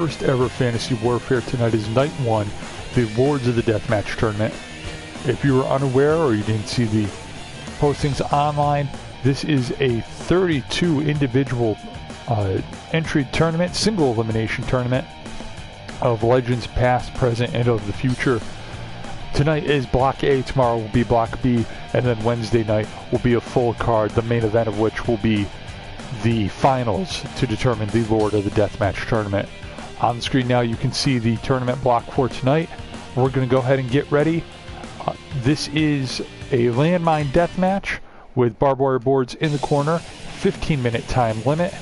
First ever Fantasy Warfare tonight is night one, the Lords of the Deathmatch tournament. If you were unaware or you didn't see the postings online, this is a 32 individual entry tournament, single elimination tournament of legends past, present, and of the future. Tonight is Block A, tomorrow will be Block B, and then Wednesday night will be a full card, the main event of which will be the finals to determine the Lord of the Deathmatch tournament. On the screen now you can see the tournament block for tonight. We're going to go ahead and get ready. This is a landmine deathmatch with barbed wire boards in the corner, 15-minute time limit.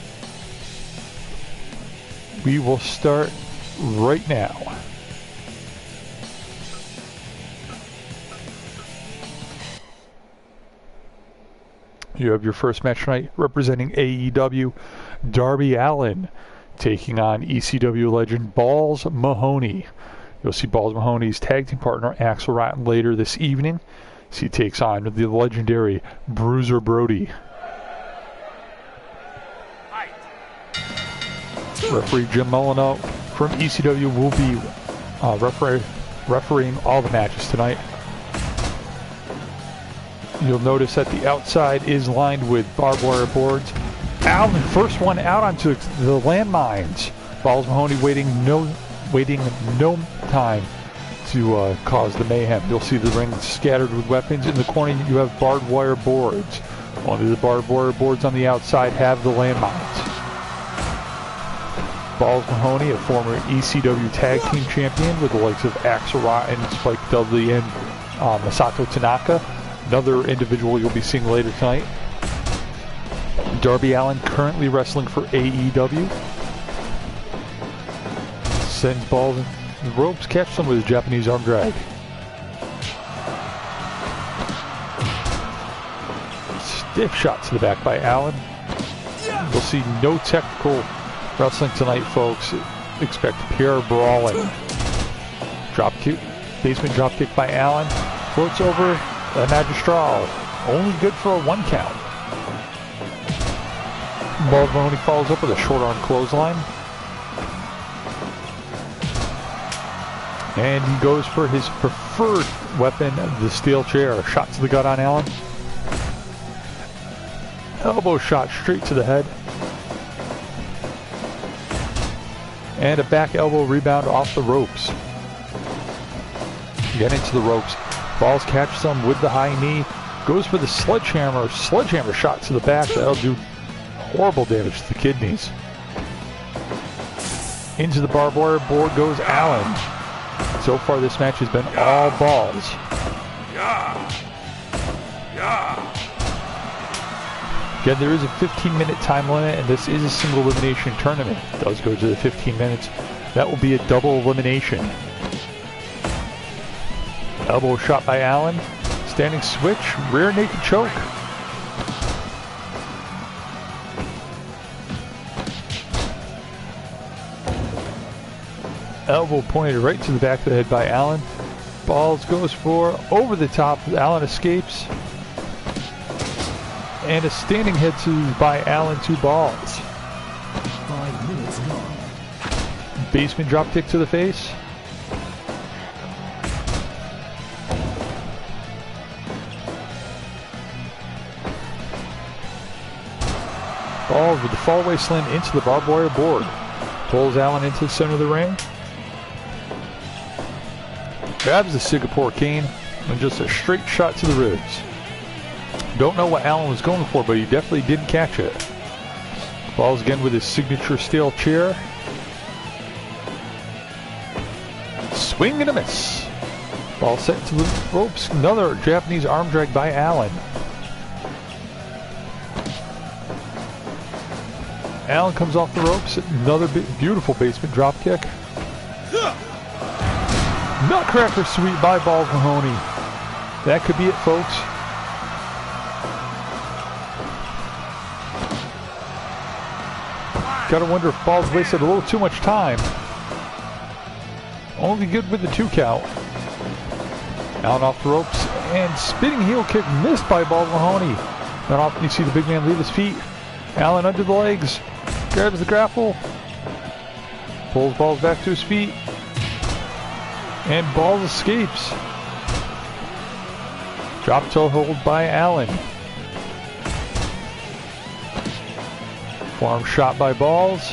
We will start right now. You have your first match tonight representing AEW, Darby Allin taking on ECW legend Balls Mahoney. You'll see Balls Mahoney's tag team partner Axel Rotten later this evening. So he takes on the legendary Bruiser Brody. Referee Jim Molyneux from ECW will be refereeing all the matches tonight. You'll notice that the outside is lined with barbed wire boards. Allin, first one out onto the landmines. Balls Mahoney waiting no time to cause the mayhem. You'll see the ring scattered with weapons. In the corner you have barbed wire boards. Only the barbed wire boards on the outside have the landmines. Balls Mahoney, a former ECW tag team champion with the likes of Axel Rotten, Spike Dudley, and Masato Tanaka. Another individual you'll be seeing later tonight. Darby Allin currently wrestling for AEW. Sends Balls in the ropes, catches him with a Japanese arm drag. Stiff shot to the back by Allin. We'll see no technical wrestling tonight, folks. Expect pure brawling. Drop kick, basement drop kick by Allin. Floats over the Magistral. Only good for a 1 count. Balls Mahoney follows up with a short arm clothesline. And he goes for his preferred weapon, the steel chair. Shot to the gut on Allin. Elbow shot straight to the head. And a back elbow rebound off the ropes. Get into the ropes. Balls catches him with the high knee. Goes for the sledgehammer. Sledgehammer shot to the back. That'll do horrible damage to the kidneys. Into the barbed wire board goes Allin. So far this match has been all balls. Again, there is a 15-minute time limit, and this is a single elimination tournament. It does go to the 15 minutes. That will be a double elimination. Elbow shot by Allin. Standing switch, rear naked choke. Elbow pointed right to the back of the head by Allin. Balls goes for over the top. Allin escapes. And a standing head to by Allin to Balls. 5 minutes gone. Basement drop kick to the face. Balls with the fallaway slam into the barbed wire board. Pulls Allin into the center of the ring. Grabs the Singapore cane and just a straight shot to the ribs. Don't know what Allin was going for, but he definitely didn't catch it. Balls again with his signature steel chair. Swing and a miss. Ball set to the ropes. Another Japanese arm drag by Allin. Allin comes off the ropes. Another beautiful basement drop kick. Nutcracker sweep by Balls Mahoney. That could be it, folks. Gotta wonder if Balls wasted a little too much time. Only good with the 2 count. Allin off the ropes and spinning heel kick missed by Balls Mahoney. Not often you see the big man leave his feet. Allin under the legs. Grabs the grapple. Pulls Balls back to his feet. And Balls escapes. Drop toe hold by Allen. Forearm shot by Balls.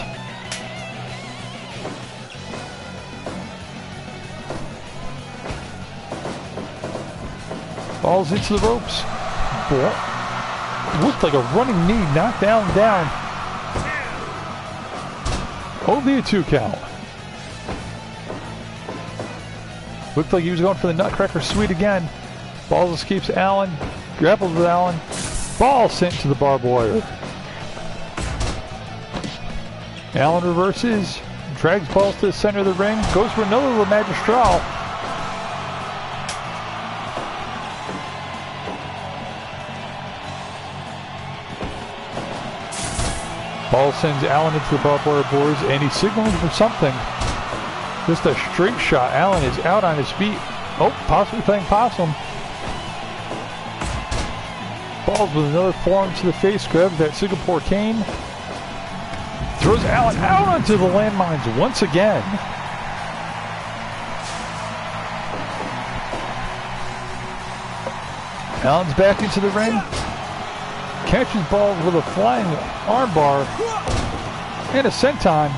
Balls into the ropes. Looked like a running knee. Knocked down. Only a 2 count. Looked like he was going for the Nutcracker Sweep again. Balls escapes Allen. Grapples with Allen. Ball sent to the barbed wire. Allen reverses. Drags Balls to the center of the ring. Goes for another La Magistral. Ball sends Allen into the barbed wire boards, and he's signaling for something. Just a straight shot. Allen is out on his feet. Oh, possibly playing possum. Balls with another forearm to the face, grabs that Singapore cane. Throws Allen out onto the landmines once again. Allen's back into the ring. Catches Balls with a flying armbar and a senton.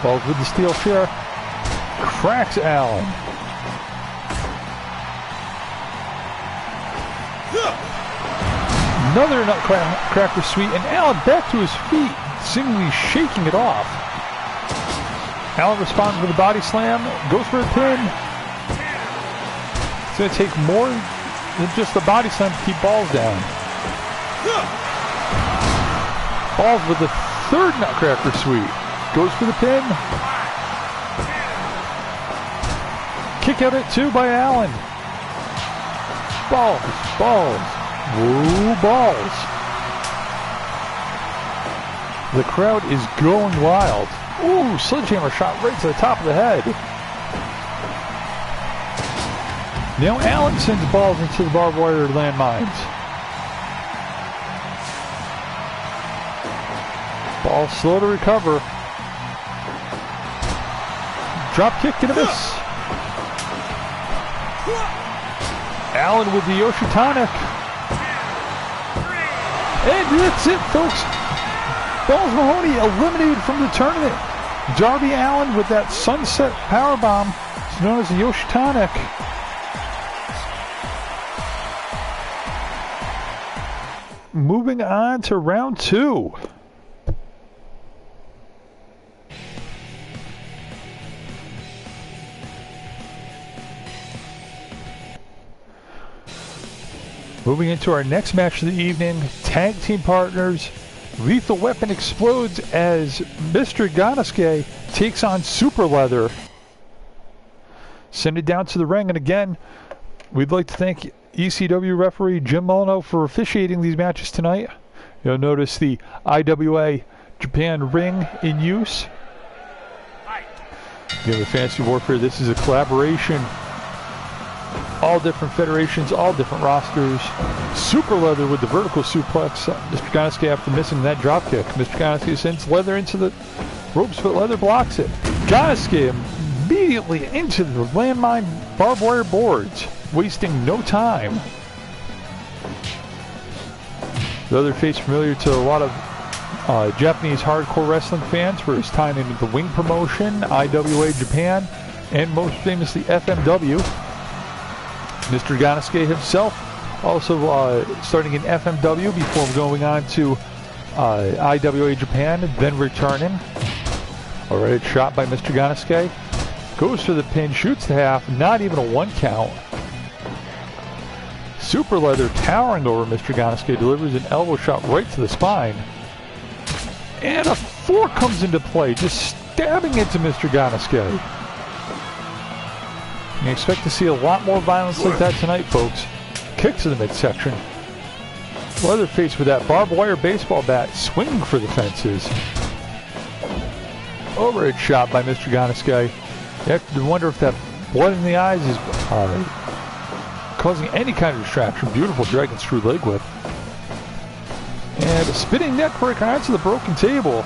Balls with the steel chair. Cracks Allen. Another Nutcracker Sweep, and Allen back to his feet, seemingly shaking it off. Allen responds with a body slam, goes for a pin. It's going to take more than just the body slam to keep Balls down. Balls with the third Nutcracker Sweep. Goes for the pin. Kick out at 2 by Allen. Balls. Woo, Balls. The crowd is going wild. Ooh, sledgehammer shot right to the top of the head. Now Allen sends Balls into the barbed wire landmines. Balls slow to recover. Drop kick and a miss. Allen with the Yoshitonic. And that's it, folks. Balls Mahoney eliminated from the tournament. Darby Allin with that sunset powerbomb. It's known as the Yoshitonic. Moving on to round 2. Moving into our next match of the evening, tag team partners. Lethal Weapon explodes as Mr. Ganasuke takes on Super Leather. Send it down to the ring, and again, we'd like to thank ECW referee Jim Molyneux for officiating these matches tonight. You'll notice the IWA Japan ring in use. Game of Fantasy Warfare, this is a collaboration. All different federations, all different rosters. Super Leather with the vertical suplex. Mr. Ganasuke after missing that dropkick. Mr. Ganasuke sends Leather into the ropes, but Leather blocks it. Ganasuke immediately into the landmine barbed wire boards, wasting no time. Leather face familiar to a lot of Japanese hardcore wrestling fans for his time in the Wing promotion, IWA Japan, and most famously FMW. Mr. Ganasuke himself also starting in FMW before going on to IWA Japan, then returning. Alright, shot by Mr. Ganasuke. Goes for the pin, shoots the half, not even a 1 count. Super Leather towering over Mr. Ganasuke, delivers an elbow shot right to the spine. And a 4 comes into play, just stabbing into Mr. Ganasuke. You expect to see a lot more violence like that tonight, folks. Kick to the midsection. Leatherface with that barbed wire baseball bat, swinging for the fences. Overhead shot by Mr. Ganasuke. You have to wonder if that blood in the eyes is causing any kind of distraction. Beautiful dragon screw leg whip. And a spinning neck breaker onto the broken table.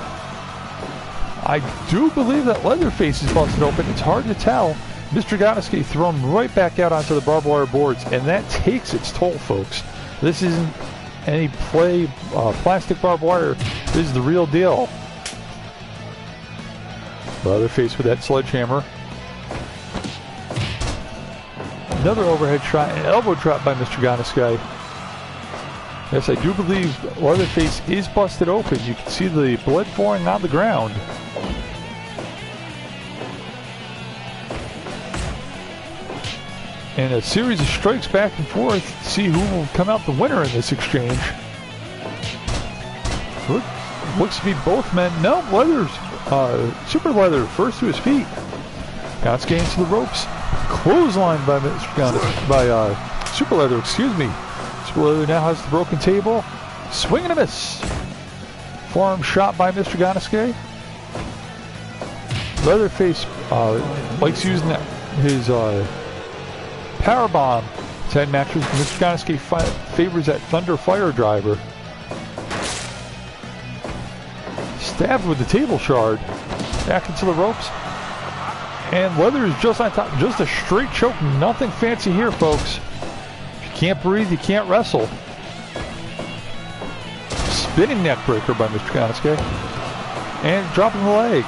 I do believe that Leatherface is busted open. It's hard to tell. Mr. Ganosuke thrown right back out onto the barbed wire boards, and that takes its toll, folks. This isn't any play, plastic barbed wire. This is the real deal. Leatherface with that sledgehammer. Another overhead shot, an elbow drop by Mr. Ganosuke. Yes, I do believe Leatherface is busted open. You can see the blood pouring on the ground. And a series of strikes back and forth to see who will come out the winner in this exchange. Looks to be both men. No, Leather's, Super Leather first to his feet. Ganosuke into the ropes. Clothesline by Super Leather, excuse me. Super Leather now has the broken table. Swing and a miss. Forearm shot by Mr. Ganosuke. Leatherface likes using his power bomb to end matches. Mr. Ganosuke favors that Thunder Fire Driver. Stabbed with the table shard. Back into the ropes. And Leather is just on top. Just a straight choke. Nothing fancy here, folks. If you can't breathe, you can't wrestle. Spinning neck breaker by Mr. Ganosuke. And dropping the leg.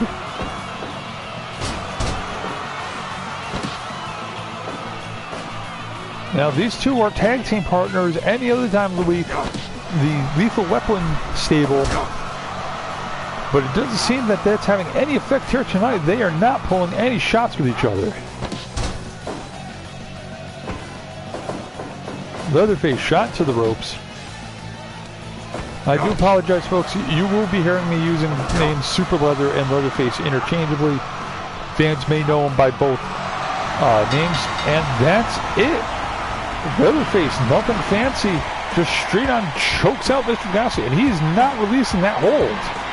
Now these two are tag team partners any other time of the week. The Lethal Weapon stable. But it doesn't seem that that's having any effect here tonight. They are not pulling any shots with each other. Leatherface shot to the ropes. I do apologize, folks. You will be hearing me using the names Super Leather and Leatherface interchangeably. Fans may know them by both names. And that's it. Leatherface, nothing fancy. Just straight on chokes out Mr. Ganosuke. And he's not releasing that hold.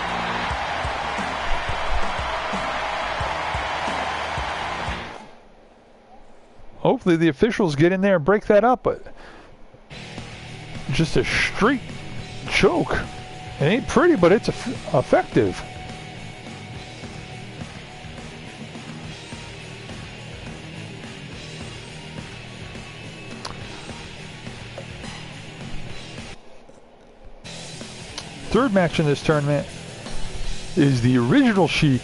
Hopefully the officials get in there and break that up, but just a straight choke. It ain't pretty, but it's effective. Third match in this tournament is the original Sheik,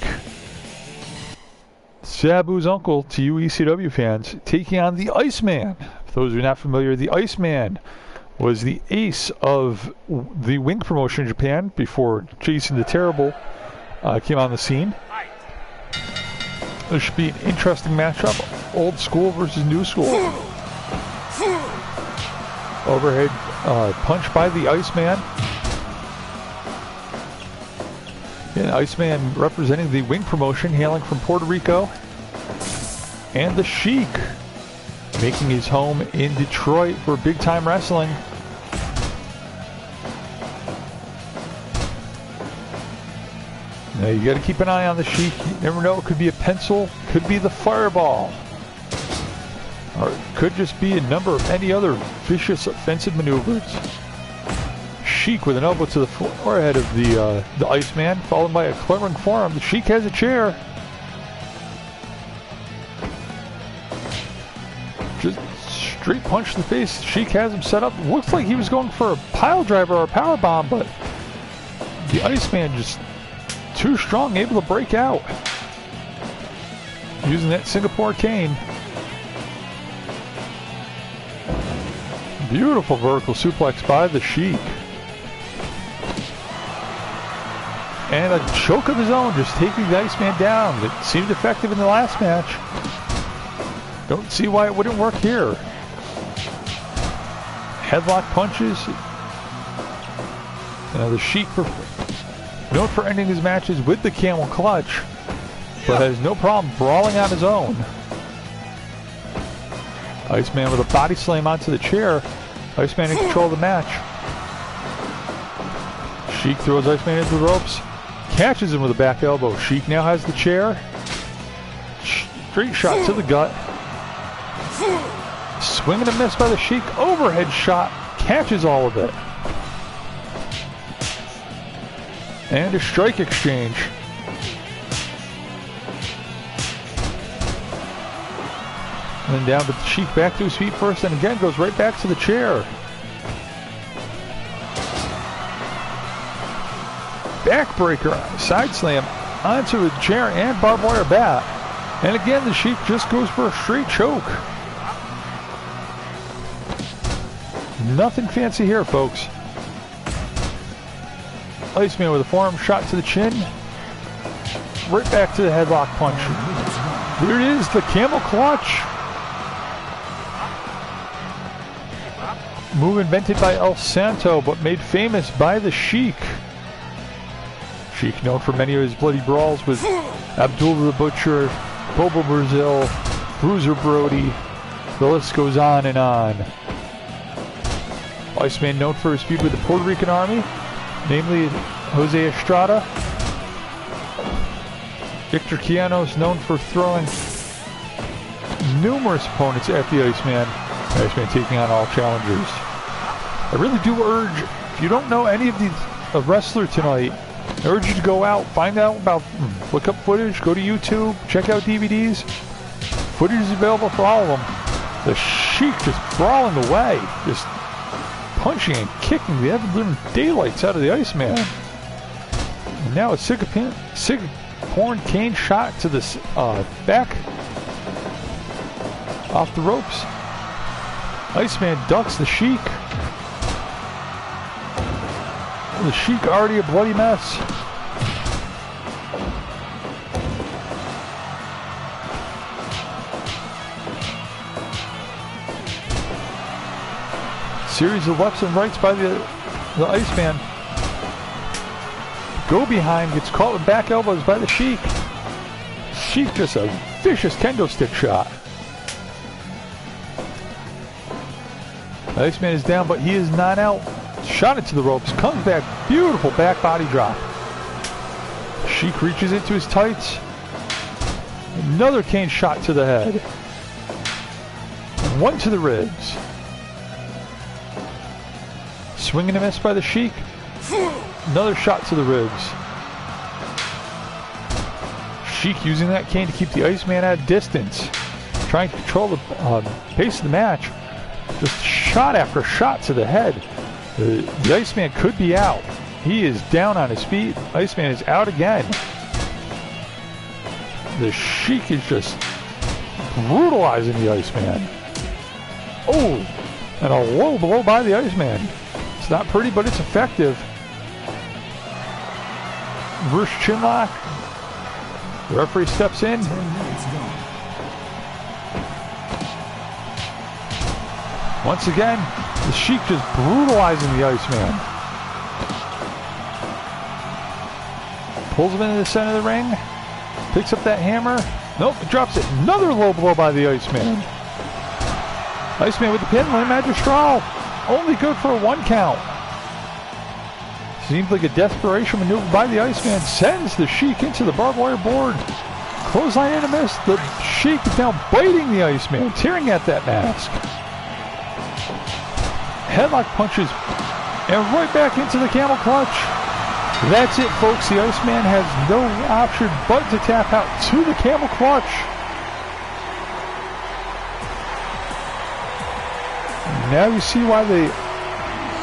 Sabu's uncle to you ECW fans, taking on the Iceman. For those who are not familiar, the Iceman was the ace of the Wing promotion in Japan before Jason the Terrible came on the scene. This should be an interesting matchup. Old school versus new school. Overhead punch by the Iceman. And Iceman representing the Wing promotion, hailing from Puerto Rico. And the Sheik making his home in Detroit for big time wrestling. Now you got to keep an eye on the Sheik. You never know, it could be a pencil, could be the fireball, or it could just be a number of any other vicious offensive maneuvers. Sheik with an elbow to the forehead of the Iceman, followed by a clearing forearm. The Sheik has a chair. Just straight punch to the face. Sheik has him set up. Looks like he was going for a pile driver or a power bomb, but the Iceman just too strong, able to break out. Using that Singapore cane. Beautiful vertical suplex by the Sheik. And a choke of his own, just taking the Iceman down. It seemed effective in the last match. Don't see why it wouldn't work here. Headlock punches. The Sheik, known for ending his matches with the camel clutch, but has no problem brawling on his own. Iceman with a body slam onto the chair. Iceman in control of the match. Sheik throws Iceman into the ropes. Catches him with a back elbow. Sheik now has the chair. Straight shot to the gut. Swing and a miss by the Sheik. Overhead shot. Catches all of it. And a strike exchange. And then down to the Sheik, back to his feet first, and again goes right back to the chair. Backbreaker, side slam onto the chair and barbed wire bat. And again, the Sheik just goes for a straight choke. Nothing fancy here, folks. Iceman with a forearm shot to the chin. Right back to the headlock punch. There it is, the camel clutch. Move invented by El Santo, but made famous by the Sheik. Sheik known for many of his bloody brawls with Abdullah the Butcher, Bobo Brazil, Bruiser Brody. The list goes on and on. Iceman known for his feud with the Puerto Rican Army, namely Jose Estrada. Victor Quianos known for throwing numerous opponents at the Iceman. Iceman taking on all challengers. I really do urge, if you don't know any of these wrestler tonight, I urge you to go out, find out about, look up footage, go to YouTube, check out DVDs. Footage is available for all of them. The Sheik just brawling away, just punching and kicking the ever-living daylights out of the Iceman. And now a Singapore cane shot to the back, off the ropes. Iceman ducks the Sheik. The Sheik already a bloody mess. Series of lefts and rights by the Iceman. Go behind, gets caught with back elbows by the Sheik. Sheik just a vicious kendo stick shot. The Iceman is down, but he is not out. Shot it to the ropes, comes back, beautiful back body drop. Sheik reaches into his tights. Another cane shot to the head. And one to the ribs. Swing and a miss by the Sheik. Another shot to the ribs. Sheik using that cane to keep the Iceman at a distance. Trying to control the pace of the match. Just shot after shot to the head. The Iceman could be out. He is down on his feet. Iceman is out again. The Sheik is just brutalizing the Iceman. Oh, and a low blow by the Iceman. It's not pretty, but it's effective. Reverse chinlock. The referee steps in. Once again, the Sheik just brutalizing the Iceman. Pulls him into the center of the ring. Picks up that hammer. Nope, drops it. Another low blow by the Iceman. Iceman with the pin, Le Magistral. Only good for a 1 count. Seems like a desperation maneuver by the Iceman. Sends the Sheik into the barbed wire board. Clothesline and a miss. The Sheik is now biting the Iceman, tearing at that mask. Headlock punches, and right back into the camel clutch. That's it, folks. The Iceman has no option but to tap out to the camel clutch. Now you see why the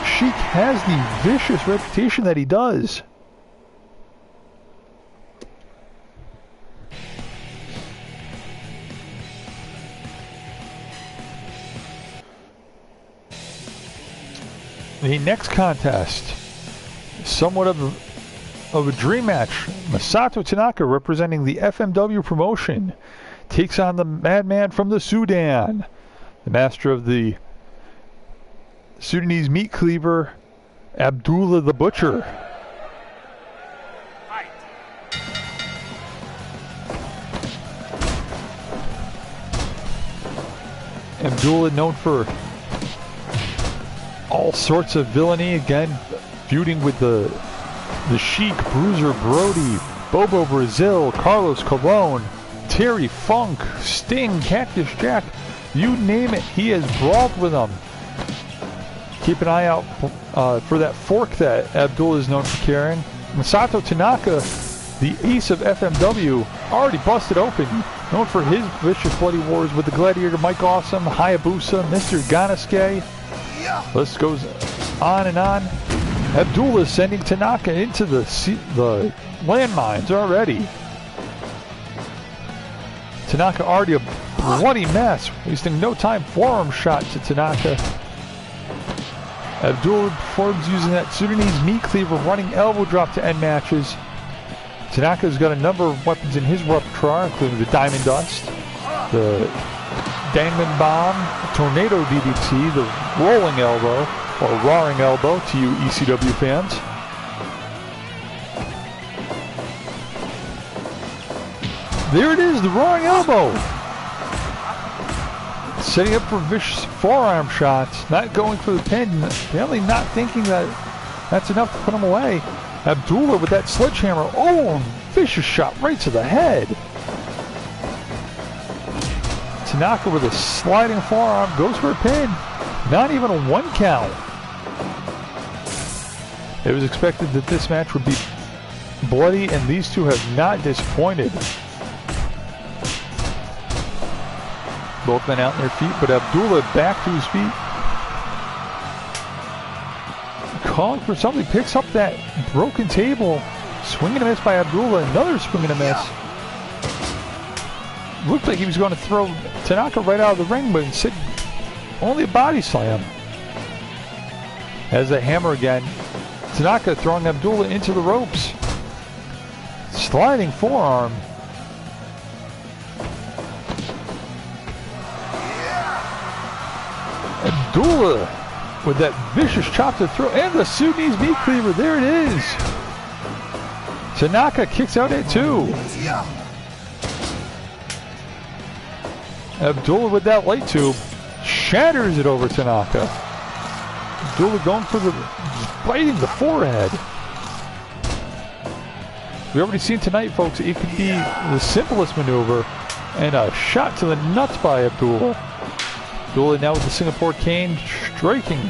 Sheik has the vicious reputation that he does. The next contest, somewhat of a dream match. Masato Tanaka, representing the FMW promotion, takes on the madman from the Sudan, the master of the Sudanese meat cleaver, Abdullah the Butcher. Abdullah known for all sorts of villainy, again feuding with the Sheik, Bruiser Brody, Bobo Brazil, Carlos Colon, Terry Funk, Sting, Cactus Jack, you name it, he has brawled with them. Keep an eye out for that fork that Abdullah is known for carrying. Masato Tanaka, the ace of FMW, already busted open. Known for his vicious bloody wars with the Gladiator Mike Awesome, Hayabusa, Mr. Ganasuke. List goes on and on. Abdullah sending Tanaka into the landmines already. Tanaka already a bloody mess, wasting no time. Forearm shot to Tanaka. Abdullah performs using that Sudanese meat cleaver, running elbow drop to end matches. Tanaka's got a number of weapons in his repertoire, including the Diamond Dust, the Diamond Bomb, Tornado DDT, the Rolling Elbow, or Roaring Elbow to you ECW fans. There it is, the Roaring Elbow! Setting up for vicious forearm shots, not going for the pin, apparently not thinking that that's enough to put him away. Abdullah with that sledgehammer, oh, vicious shot right to the head. Tanaka with a sliding forearm, goes for a pin, not even a 1 count. It was expected that this match would be bloody, and these two have not disappointed. Both men out on their feet, but Abdullah back to his feet. Calling for something, picks up that broken table. Swing and a miss by Abdullah, another swing and a miss. Looked like he was going to throw Tanaka right out of the ring, but instead only a body slam. As a hammer again, Tanaka throwing Abdullah into the ropes. Sliding forearm. Abdullah with that vicious chop to throw, and the Sudanese meat cleaver, there it is. Tanaka kicks out at 2. Abdullah with that light tube, shatters it over Tanaka. Abdullah going for the, biting the forehead. We've already seen tonight, folks, it could be the simplest maneuver, and a shot to the nuts by Abdullah. Abdullah now with the Singapore cane, striking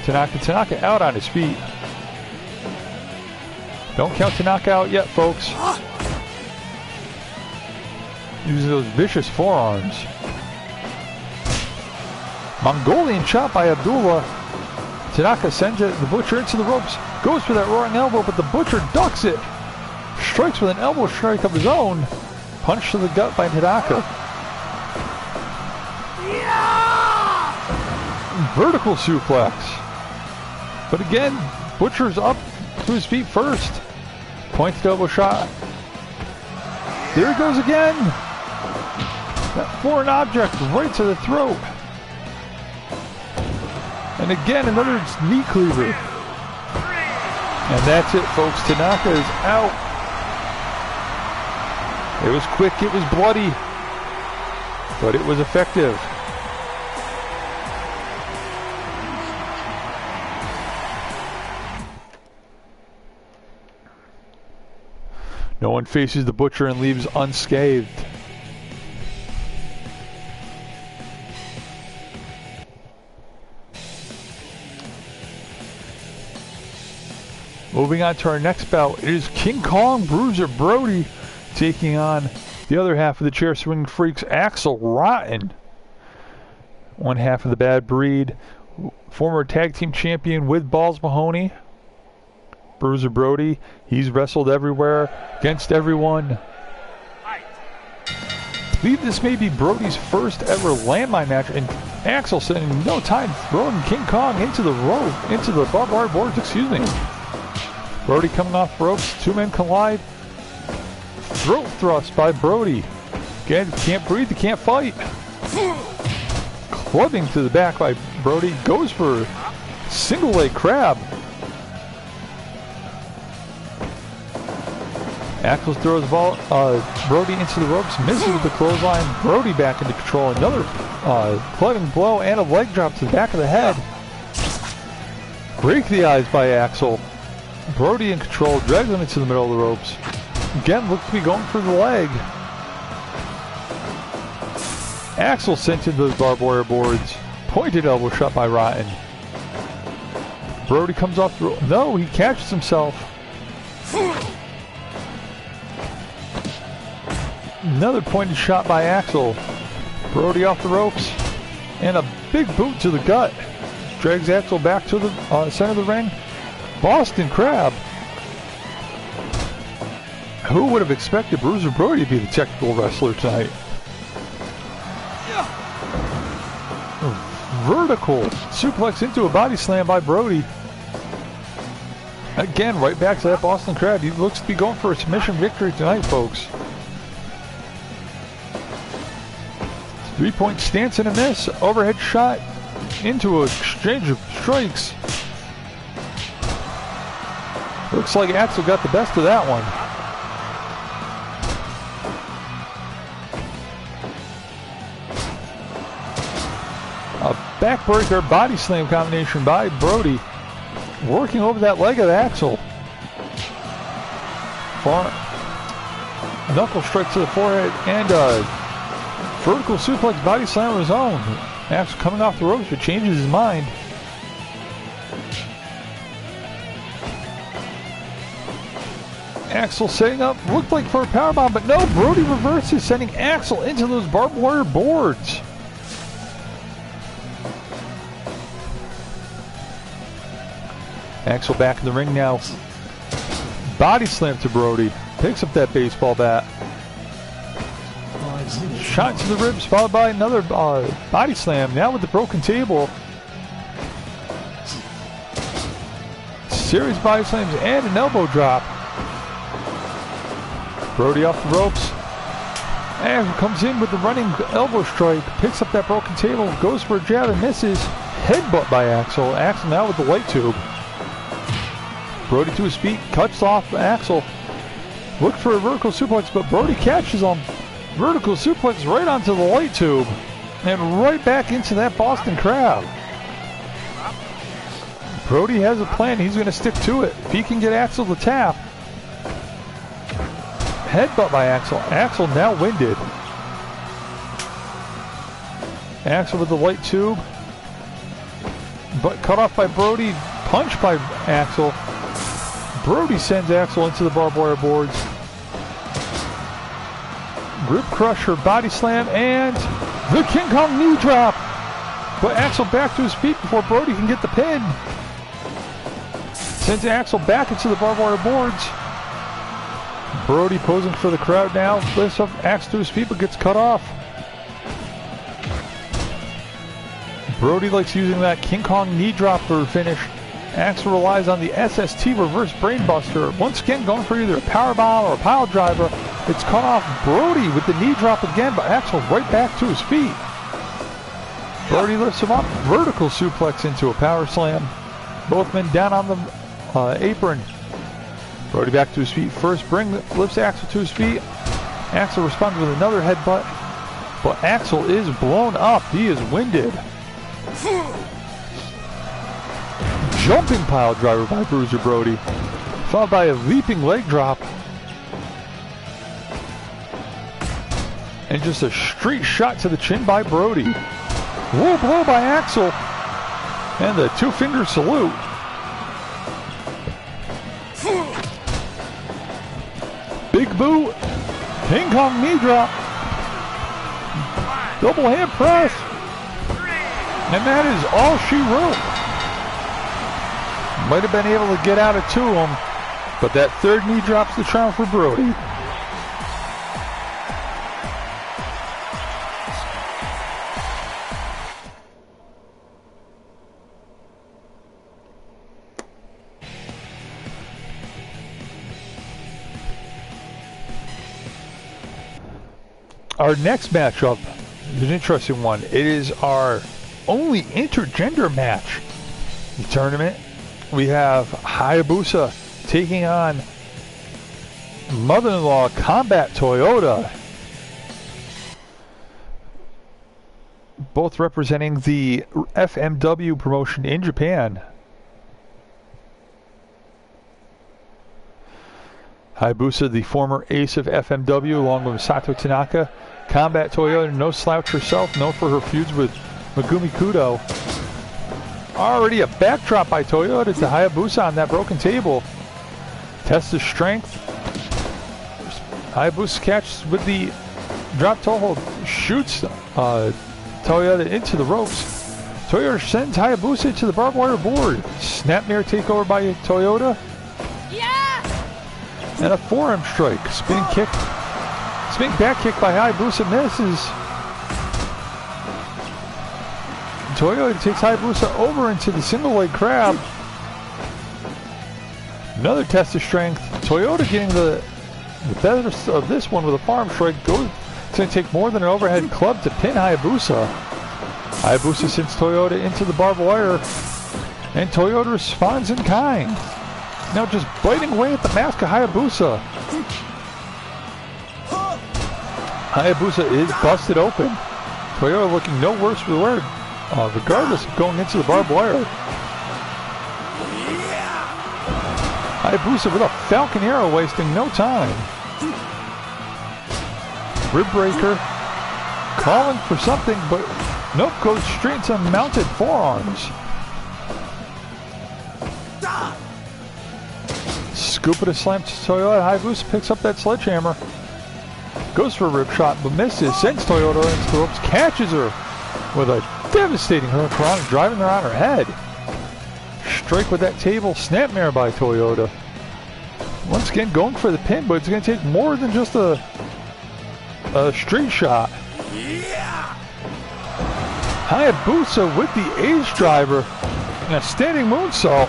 Tanaka. Tanaka out on his feet. Don't count Tanaka out yet, folks. Using those vicious forearms. Mongolian chop by Abdullah. Tanaka sends it, the Butcher into the ropes. Goes for that roaring elbow, but the Butcher ducks it. Strikes with an elbow strike of his own. Punch to the gut by Tanaka. Vertical suplex. But again, Butcher's up to his feet first. Points elbow shot. There he goes again. That foreign object right to the throat. And again, another knee cleaver. And that's it, folks. Tanaka is out. It was quick, it was bloody, but it was effective. No one faces the Butcher and leaves unscathed. Moving on to our next bout, it is King Kong Bruiser Brody taking on the other half of the chair swinging freaks, Axel Rotten. One half of the Bad Breed, former tag team champion with Balls Mahoney. Bruiser Brody, he's wrestled everywhere, against everyone. I believe this may be Brody's first ever landmine match, and Axel said in no time throwing King Kong into the rope, into the barbed wire boards, excuse me. Brody coming off ropes, 2 men collide. Throat thrust by Brody. Again, can't breathe, can't fight. Clubbing to the back by Brody, goes for single leg crab. Axel throws Brody into the ropes, misses with the clothesline. Brody back into control. Another clubbing blow and a leg drop to the back of the head. Break the eyes by Axel. Brody in control, drags him into the middle of the ropes. Again, looks to be going for the leg. Axel sent into the barbed wire boards. Pointed elbow shot by Rotten. Brody comes off the rope. No, he catches himself. Another pointed shot by Axel. Brody off the ropes. And a big boot to the gut. Drags Axel back to the center of the ring. Boston Crab. Who would have expected Bruiser Brody to be the technical wrestler tonight? Vertical suplex into a body slam by Brody. Again, right back to that Boston Crab. He looks to be going for a submission victory tonight, folks. 3-point stance and a miss. Overhead shot into an exchange of strikes. Looks like Axel got the best of that one. A backbreaker body slam combination by Brody. Working over that leg of Axel. Knuckle strike to the forehead and vertical suplex body slam of his own. Axel coming off the ropes but changes his mind. Axel setting up, looked like for a powerbomb, but no, Brody reverses, sending Axel into those barbed wire boards. Axel back in the ring now. Body slam to Brody. Picks up that baseball bat. Shot to the ribs, followed by another body slam. Now with the broken table. Series body slams and an elbow drop. Brody off the ropes. And comes in with the running elbow strike. Picks up that broken table. Goes for a jab and misses. Headbutt by Axel. Axel now with the light tube. Brody to his feet. Cuts off Axel. Looked for a vertical suplex, but Brody catches him. Vertical suplex right onto the light tube. And right back into that Boston Crab. Brody has a plan. He's going to stick to it. If he can get Axel to tap. Headbutt by Axel. Axel now winded. Axel with the light tube. But cut off by Brody. Punch by Axel. Brody sends Axel into the barbed wire boards. Rib crusher, body slam, and the King Kong knee drop. But Axel back to his feet before Brody can get the pin. Sends Axel back into the barbed wire boards. Brody posing for the crowd now. Lifts up Axel to his feet but gets cut off. Brody likes using that King Kong knee drop for a finish. Axel relies on the SST reverse brainbuster. Once again going for either a powerbomb or a pile driver. It's cut off Brody with the knee drop again, but Axel right back to his feet. Brody lifts him up. Vertical suplex into a power slam. Both men down on the apron. Brody back to his feet. First bring lifts Axel to his feet. Axel responds with another headbutt. But Axel is blown up. He is winded. Jumping pile driver by Bruiser Brody. Followed by a leaping leg drop. And just a straight shot to the chin by Brody. Low blow by Axel. And the two-finger salute. Big boot. King Kong knee drop. Double hand press. And that is all she wrote. Might have been able to get out of two of them. But that third knee drop's the triumph for Brody. Our next matchup is an interesting one. It is our only intergender match in the tournament. We have Hayabusa taking on Mother-in-Law Combat Toyota. Both representing the FMW promotion in Japan. Hayabusa, the former ace of FMW, along with Sato Tanaka. Combat Toyota, no slouch herself, known for her feuds with Megumi Kudo. Already a backdrop by Toyota to Hayabusa on that broken table. Test of strength. Hayabusa catches with the drop toe hold. Shoots Toyota into the ropes. Toyota sends Hayabusa to the barbed wire board. Snapmare takeover by Toyota. Yeah! And a forearm strike. Spinning kick. Spinning back kick by Hayabusa misses. Toyota takes Hayabusa over into the single leg crab. Another test of strength. Toyota getting the better of this one with a forearm strike. It's going to take more than an overhead club to pin Hayabusa. Hayabusa sends Toyota into the barbed wire, and Toyota responds in kind. Now just biting away at the mask of Hayabusa. Hayabusa is busted open. Toyota looking no worse for the wear, regardless of going into the barbed wire. Hayabusa with a Falcon Arrow, wasting no time. Rib breaker, calling for something, but nope, goes straight to mounted forearms. Scoop it a slam to Toyota. Hayabusa picks up that sledgehammer. Goes for a rib shot, but misses. Sends Toyota into the ropes. Catches her with a devastating hurricane, driving her on her head. Strike with that table. Snapmare by Toyota. Once again, going for the pin, but it's going to take more than just a straight shot. Hayabusa with the ace driver and a standing moonsault.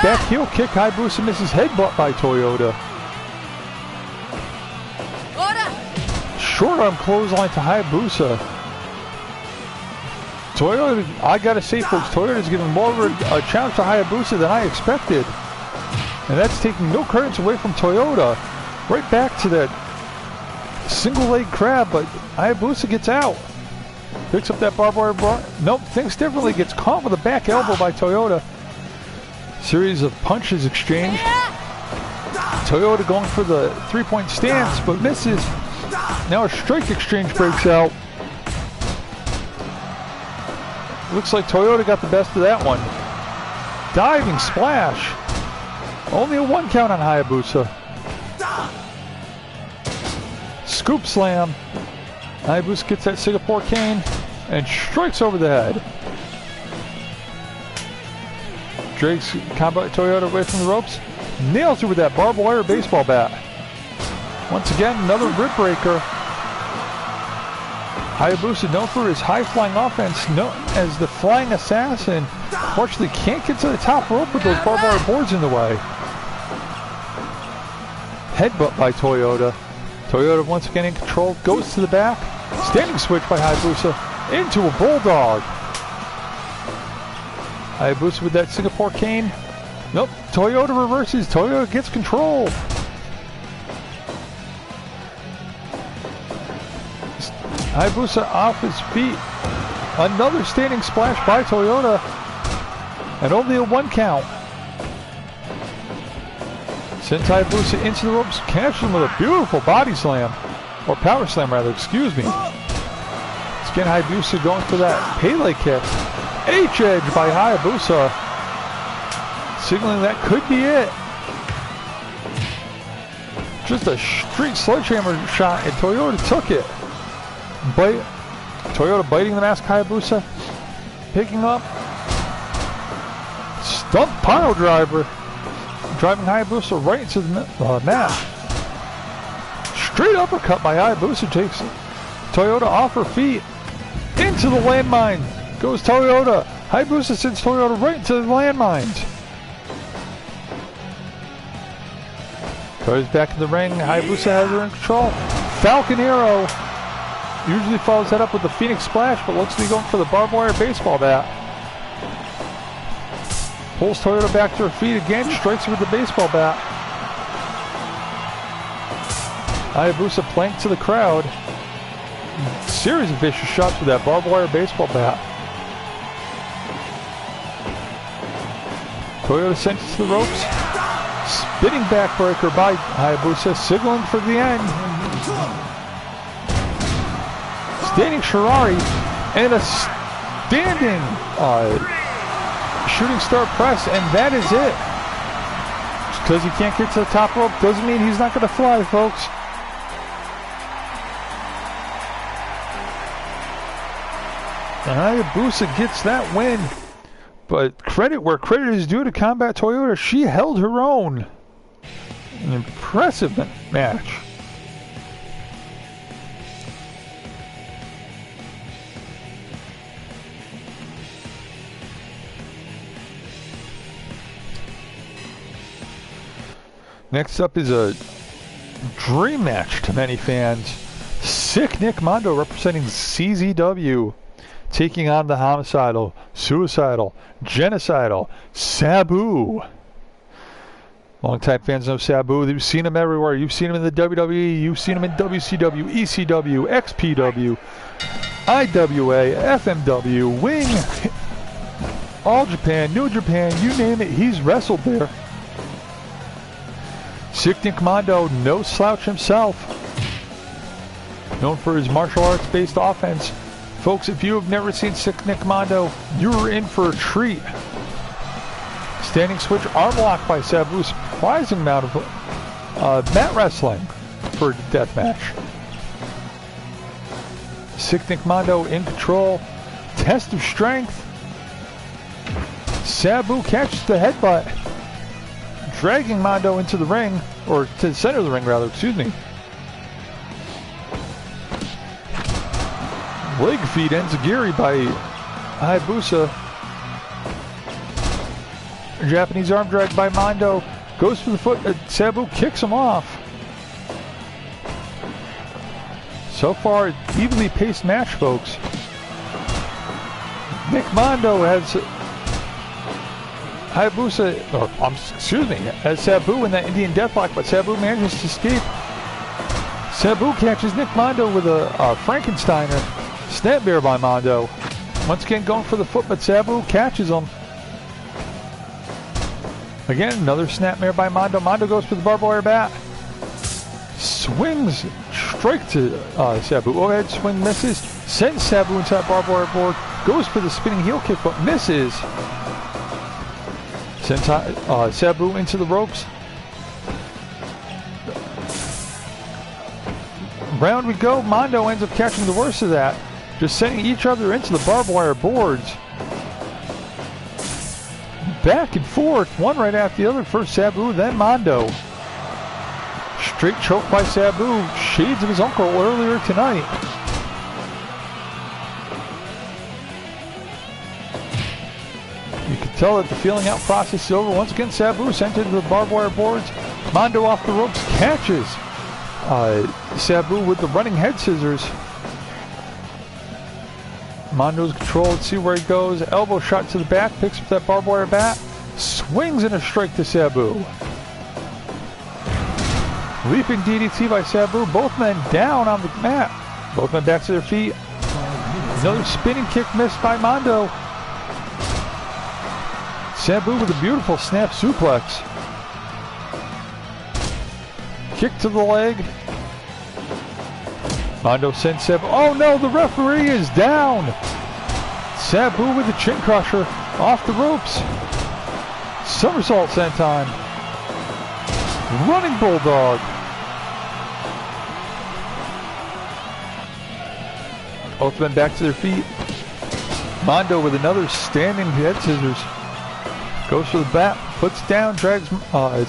Back heel kick. Hayabusa misses headbutt by Toyota. Short arm clothesline to Hayabusa. Toyota, I gotta say folks, Toyota's giving more of a challenge to Hayabusa than I expected. And that's taking no credits away from Toyota. Right back to that single leg crab, but Hayabusa gets out. Picks up that barbed wire bar. Nope, thinks differently. Gets caught with a back elbow by Toyota. Series of punches exchanged. Toyota going for the 3-point stance, but misses. Now a strike exchange breaks out. Looks like Toyota got the best of that one. Diving splash. Only a 1 count on Hayabusa. Scoop slam. Hayabusa gets that Singapore cane and strikes over the head. Drake's combat Toyota away from the ropes. Nails her with that barbed wire baseball bat. Once again, another rib breaker. Hayabusa, known for his high-flying offense, known as the Flying Assassin, unfortunately can't get to the top rope with those barbed wire boards in the way. Headbutt by Toyota. Toyota once again in control, goes to the back. Standing switch by Hayabusa into a bulldog. Hayabusa with that Singapore cane. Nope, Toyota reverses. Toyota gets control. Hayabusa off his feet. Another standing splash by Toyota. And only a 1 count. Sends Hayabusa into the ropes. Catches him with a beautiful body slam. Or power slam rather, excuse me. Let's get Hayabusa going for that Pele kick. H-edge by Hayabusa. Signaling that could be it. Just a straight sledgehammer shot and Toyota took it. Toyota biting the mask Hayabusa. Picking up. Stump pile driver. Driving Hayabusa right into the mat. Straight uppercut by Hayabusa takes Toyota off her feet. Into the landmine. Goes Toyota. Hayabusa sends Toyota right into the landmines. Toyota's back in the ring. Hayabusa has her in control. Falcon Arrow. Usually follows that up with the Phoenix Splash, but looks to be going for the barbed wire baseball bat. Pulls Toyota back to her feet again. Strikes her with the baseball bat. Hayabusa planked to the crowd. Series of vicious shots with that barbed wire baseball bat. Toyota sent it to the ropes. Spinning backbreaker by Hayabusa, signaling for the end. Standing Shirari and a standing shooting star press, and that is it. Just because he can't get to the top rope doesn't mean he's not going to fly, folks. And Hayabusa gets that win. But credit where credit is due to Combat Toyota. She held her own. An impressive match. Next up is a dream match to many fans. Sick Nick Mondo representing CZW, taking on the homicidal, suicidal, genocidal Sabu. Longtime fans know Sabu. You've seen him everywhere. You've seen him in the WWE. You've seen him in WCW, ECW, XPW, IWA, FMW, Wing, All Japan, New Japan, you name it, he's wrestled there. Sick Nick Mondo, no slouch himself. Known for his martial arts based offense. Folks, if you have never seen Sick Nick Mondo, you're in for a treat. Standing switch arm lock by Sabu. Surprising amount of mat wrestling for a death match. Sick Nick Mondo in control. Test of strength. Sabu catches the headbutt, dragging Mondo into the ring, or to the center of the ring rather, excuse me. Leg feed enziguri by Hayabusa. Japanese arm drag by Mondo. Goes for the foot. Sabu kicks him off. So far, evenly paced match, folks. Nick Mondo has Hayabusa, has Sabu in that Indian Deathlock, but Sabu manages to escape. Sabu catches Nick Mondo with a Frankensteiner. Snapmare by Mondo. Once again going for the foot, but Sabu catches him. Again, another snapmare by Mondo. Mondo goes for the barbed wire bat. Swings straight to Sabu. Overhead swing misses. Sends Sabu into that barbed wire board. Goes for the spinning heel kick, but misses. Sends Sabu into the ropes. Round we go. Mondo ends up catching the worst of that. Just sending each other into the barbed wire boards. Back and forth, one right after the other. First Sabu, then Mondo. Straight choke by Sabu. Shades of his uncle earlier tonight. You can tell that the feeling out process is over. Once again, Sabu sent into the barbed wire boards. Mondo off the ropes, catches Sabu with the running head scissors. Mondo's control, let's see where he goes. Elbow shot to the back, picks up that barbed wire bat, swings in a strike to Sabu. Leaping DDT by Sabu, both men down on the mat. Both men back to their feet. Another spinning kick missed by Mondo. Sabu with a beautiful snap suplex. Kick to the leg. Mondo sends Sabu. Oh no, the referee is down. Sabu with the chin crusher off the ropes. Somersault senton. Running bulldog. Both men back to their feet. Mondo with another standing head scissors. Goes for the bat, puts down, drags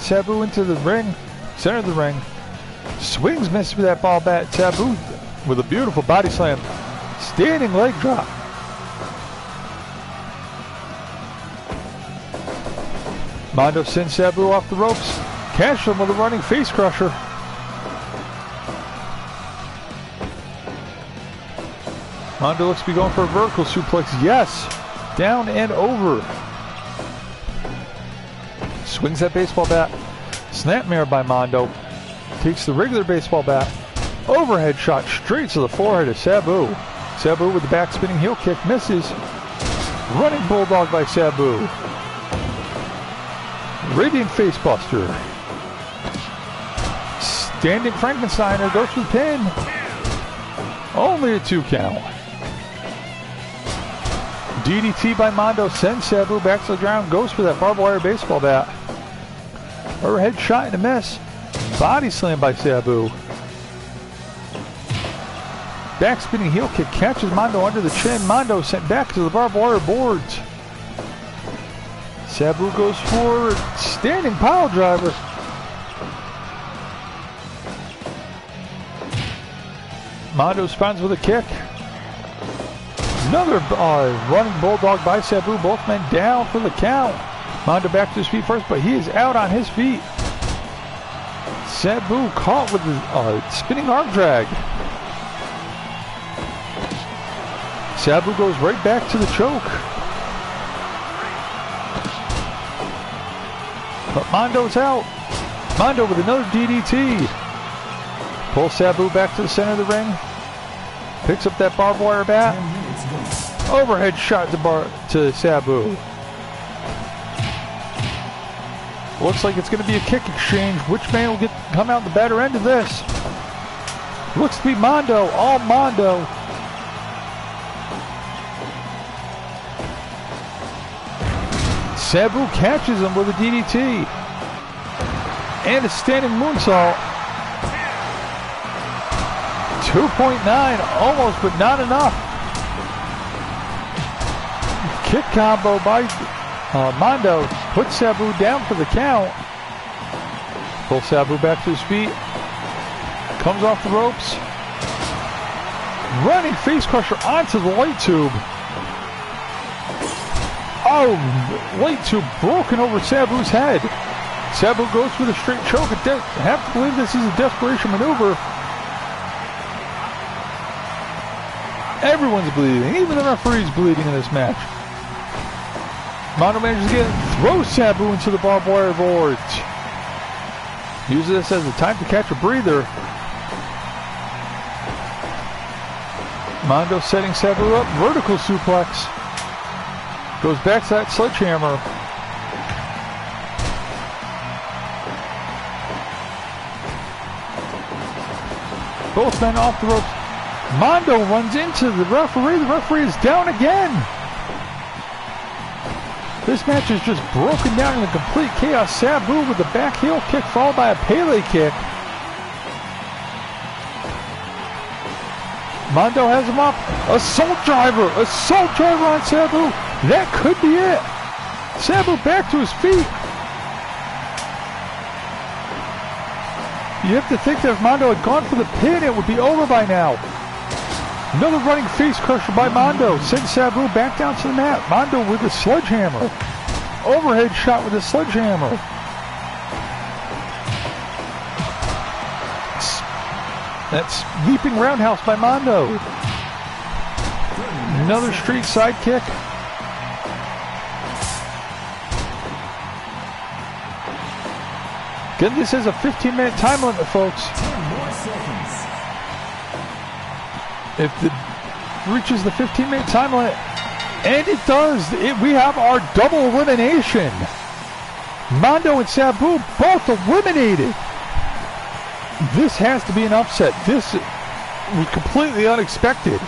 Sabu into the ring, center of the ring. Swings, misses with that ball bat. Sabu with a beautiful body slam. Standing leg drop. Mondo sends Sabu off the ropes. Catches him with a running face crusher. Mondo looks to be going for a vertical suplex. Yes! Down and over. Swings that baseball bat. Snapmare by Mondo. Takes the regular baseball bat. Overhead shot straight to the forehead of Sabu. Sabu with the back spinning heel kick misses. Running bulldog by Sabu. Radiant facebuster. Standing Frankensteiner goes for the pin. Only a 2 count. DDT by Mondo sends Sabu back to the ground. Goes for that barbed wire baseball bat. Overhead shot and a miss. Body slam by Sabu. Back spinning heel kick catches Mondo under the chin. Mondo sent back to the barbed wire boards. Sabu goes forward. Standing pile driver. Mondo responds with a kick. Another running bulldog by Sabu. Both men down for the count. Mondo back to his feet first, but he is out on his feet. Sabu caught with the spinning arm drag. Sabu goes right back to the choke. But Mondo's out. Mondo with another DDT. Pulls Sabu back to the center of the ring. Picks up that barbed wire bat. Overhead shot to Sabu. Looks like it's going to be a kick exchange. Which man will come out the better end of this? Looks to be Mondo. All Mondo. Sabu catches him with a DDT. And a standing moonsault. 2.9. Almost, but not enough. Kick combo by Mondo. Puts Sabu down for the count. Pulls Sabu back to his feet. Comes off the ropes. Running face crusher onto the light tube. Oh, light tube broken over Sabu's head. Sabu goes for the straight choke. I have to believe this is a desperation maneuver. Everyone's bleeding. Even the referee's bleeding in this match. Mondo manages to throw Sabu into the barbed wire boards. Uses this as a time to catch a breather. Mondo setting Sabu up. Vertical suplex. Goes back to that sledgehammer. Both men off the ropes. Mondo runs into the referee. The referee is down again. This match is just broken down in complete chaos. Sabu with the back heel kick followed by a Pele kick. Mondo has him up. Assault driver on Sabu. That could be it. Sabu back to his feet. You have to think that if Mondo had gone for the pin, it would be over by now. Another running face crusher by Mondo. Sends Sabu back down to the mat. Mondo with a sledgehammer. Overhead shot with a sledgehammer. That's leaping roundhouse by Mondo. Another street side kick. Again, this is a 15-minute time limit, folks. 10 more seconds. If it reaches the 15-minute time limit, and it does, we have our double elimination. Mondo and Sabu both eliminated. This has to be an upset. This was completely unexpected.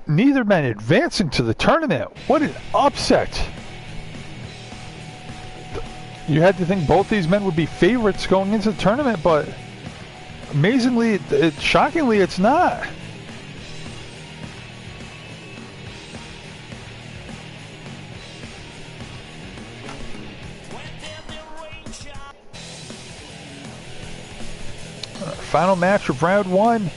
Neither man advancing to the tournament. What an upset. You had to think both these men would be favorites going into the tournament, but amazingly, shockingly, it's not. Final match of round one.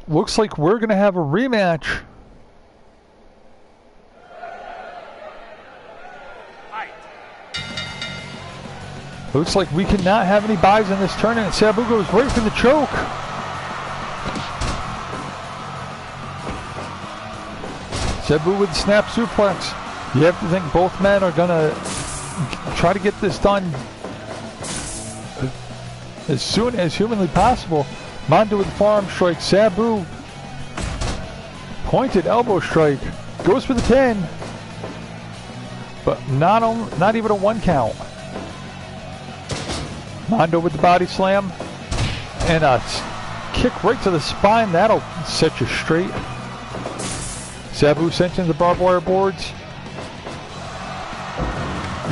Looks like we're going to have a rematch. Looks like we cannot have any buys in this tournament. Sabu goes right for the choke. Sabu with the snap suplex. You have to think both men are going to try to get this done as soon as humanly possible. Mondo with the forearm strike. Sabu, pointed elbow strike. Goes for the pin. But not even a 1 count. Mondo with the body slam. And a kick right to the spine. That'll set you straight. Sabu sent into the barbed wire boards.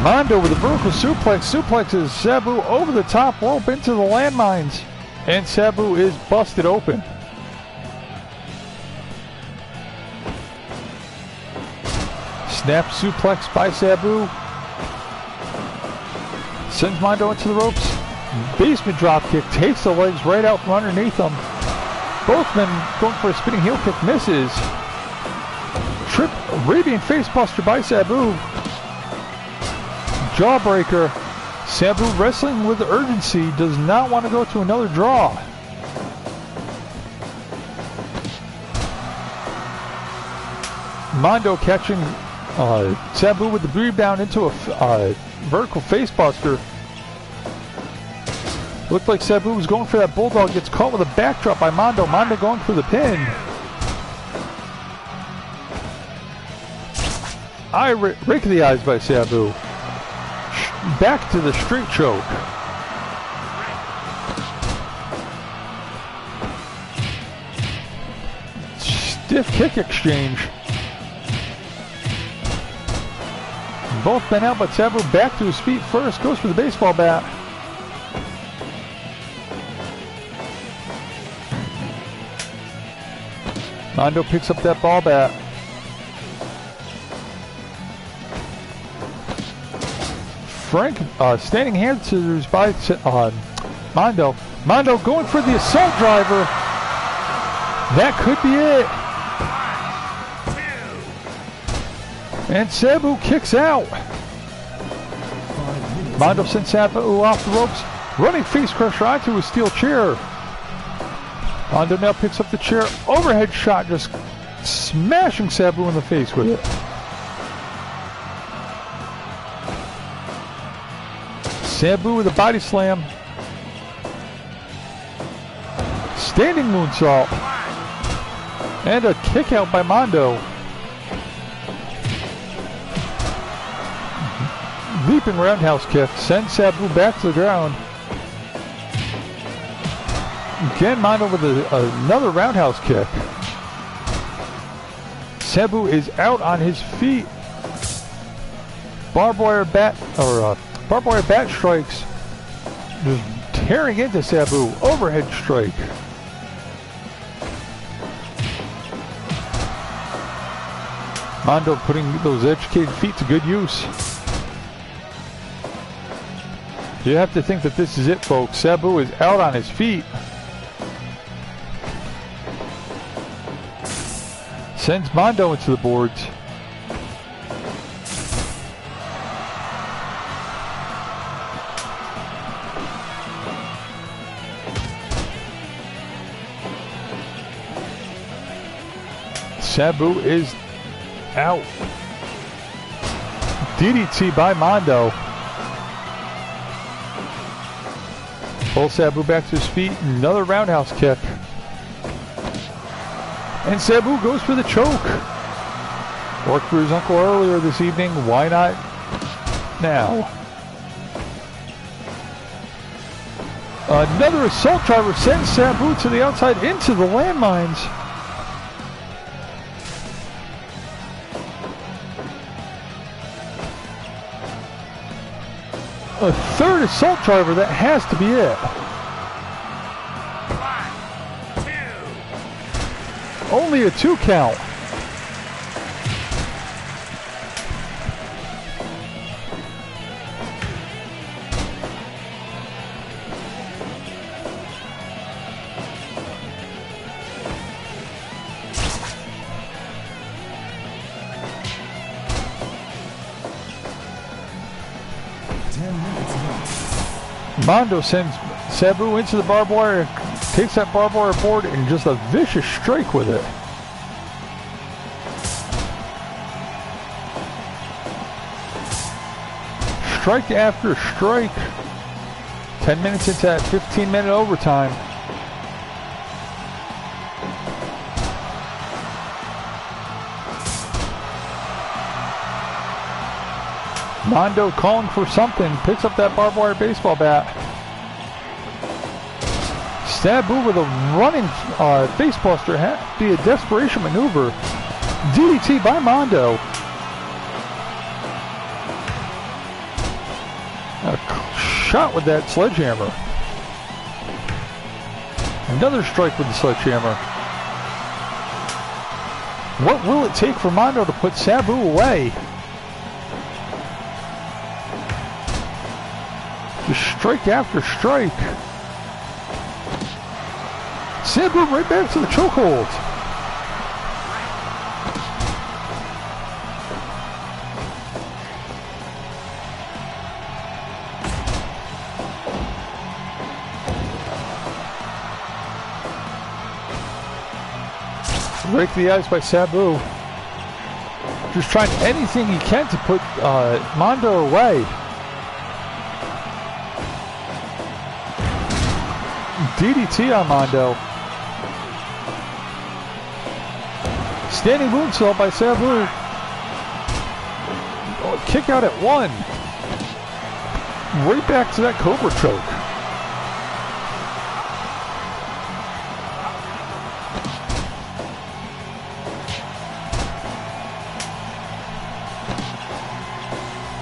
Mondo with a vertical suplex. Suplexes Sabu over the top rope into the landmines. And Sabu is busted open. Snap suplex by Sabu. Sends Mondo into the ropes. Basement drop kick. Takes the legs right out from underneath him. Both men going for a spinning heel kick. Misses. Trip Arabian facebuster by Sabu. Jawbreaker. Sabu wrestling with urgency. Does not want to go to another draw. Mondo catching Sabu with the rebound into a vertical facebuster. Looked like Sabu was going for that bulldog. Gets caught with a backdrop by Mondo. Mondo going for the pin. Rake of the eyes by Sabu. Back to the straight choke. Stiff kick exchange. Both been out, but Sabu back to his feet first. Goes for the baseball bat. Mondo picks up that ball bat. Frank standing hand scissors by Mondo. Mondo going for the assault driver. That could be it. And Sabu kicks out. Mondo sends Sabu off the ropes. Running face crusher onto a steel chair. Mondo now picks up the chair. Overhead shot, just smashing Sabu in the face with it. Sabu with a body slam. Standing moonsault. And a kick out by Mondo. Leaping roundhouse kick. Sends Sabu back to the ground. Again, Mondo with another roundhouse kick. Sabu is out on his feet. Barbed wire bat strikes. Just tearing into Sabu. Overhead strike. Mondo putting those educated feet to good use. You have to think that this is it, folks. Sabu is out on his feet. Sends Mondo into the boards. Sabu is out. DDT by Mondo. Pull Sabu back to his feet. Another roundhouse kick. And Sabu goes for the choke. Worked for his uncle earlier this evening. Why not now? Another assault driver sends Sabu to the outside into the landmines. A third assault driver. That has to be it. 1, 2. Only a 2 count. Mondo sends Sabu into the barbed wire, takes that barbed wire board, and just a vicious strike with it. strike after strike. 10 minutes into that 15-minute overtime. Mondo calling for something. Picks up that barbed wire baseball bat. Sabu with a running facebuster. Had to be a desperation maneuver. DDT by Mondo. A shot with that sledgehammer. Another strike with the sledgehammer. What will it take for Mondo to put Sabu away? Just strike after strike. Sabu right back to the chokehold. Break the ice by Sabu. Just trying anything he can to put Mondo away. DDT on Mondo. Standing moonsault by Sabu. Oh, kick out at one. Right back to that Cobra choke.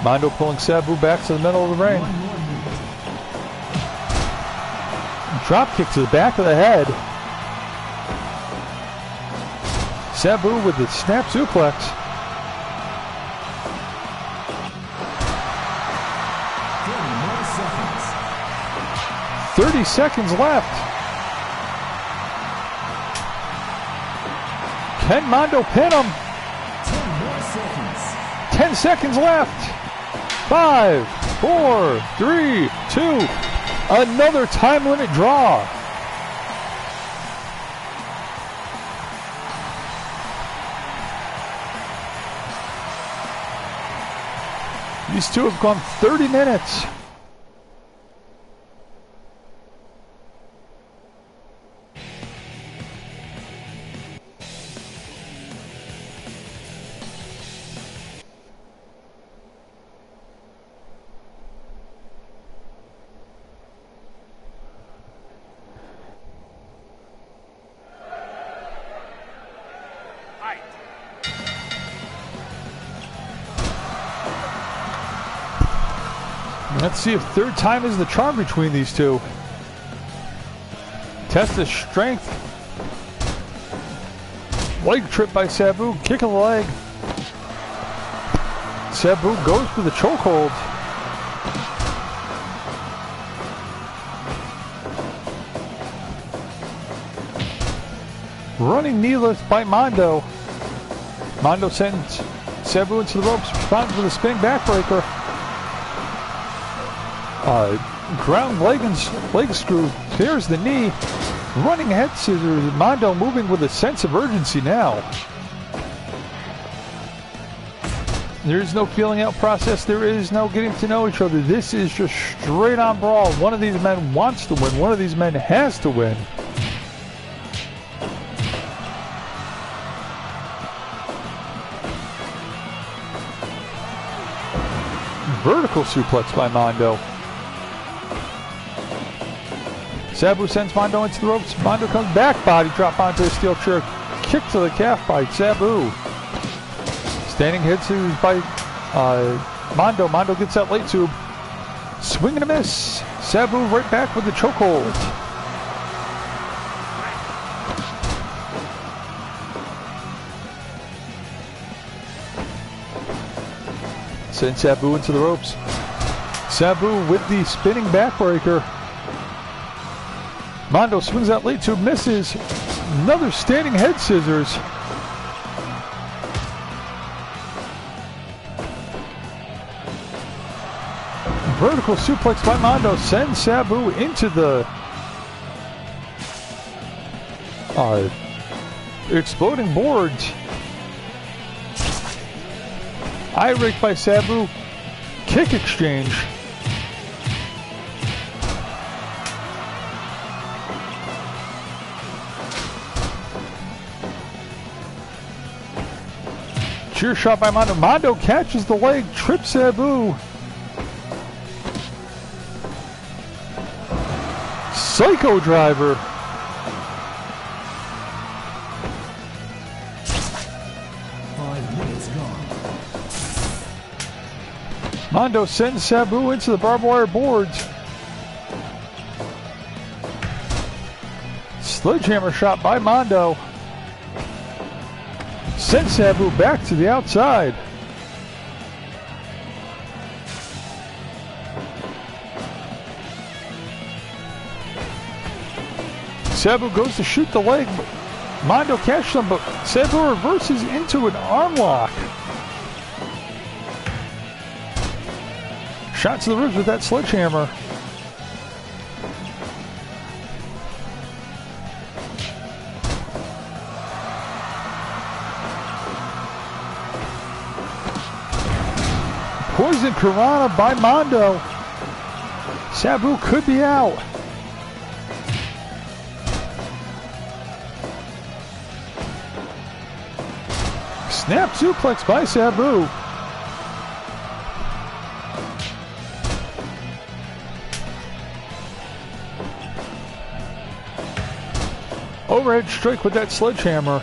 Mondo pulling Sabu back to the middle of the ring. Drop kick to the back of the head. Sabu with the snap suplex. Seconds. 30 seconds left. Can Mondo pin him? 10 more seconds. 10 seconds left. 5, 4, 3, 2. Another time limit draw. These two have gone 30 minutes. Let's see if third time is the charm between these two. Test of strength. Leg trip by Sabu. Kick of the leg. Sabu goes for the chokehold. Running knee lift by Mondo. Mondo sends Sabu into the ropes. Responds with a spinning backbreaker. Ground leg screw. There's the knee. Running head scissors. Mondo moving with a sense of urgency now. There is no feeling out process. There is no getting to know each other. This is just straight on brawl. One of these men wants to win. One of these men has to win. Vertical suplex by Mondo. Sabu sends Mondo into the ropes. Mondo comes back, body drop onto the steel chair. Kick to the calf by Sabu. Standing head scissors by Mondo. Mondo gets that late tube. Swing and a miss. Sabu right back with the chokehold. Send Sabu into the ropes. Sabu with the spinning backbreaker. Mondo swings out late tube, misses. Another standing head scissors. Vertical suplex by Mondo sends Sabu into the exploding boards. Eye rake by Sabu. kick exchange. Cheer shot by Mondo. Mondo catches the leg, trips Sabu. Psycho driver. 5 minutes gone. Mondo sends Sabu into the barbed wire boards. Sledgehammer shot by Mondo. Sends Sabu back to the outside. Sabu goes to shoot the leg. Mondo catches him, but Sabu reverses into an arm lock. Shot to the ribs with that sledgehammer. Poison Piranha by Mondo. Sabu could be out. Snap suplex by Sabu. Overhead strike with that sledgehammer.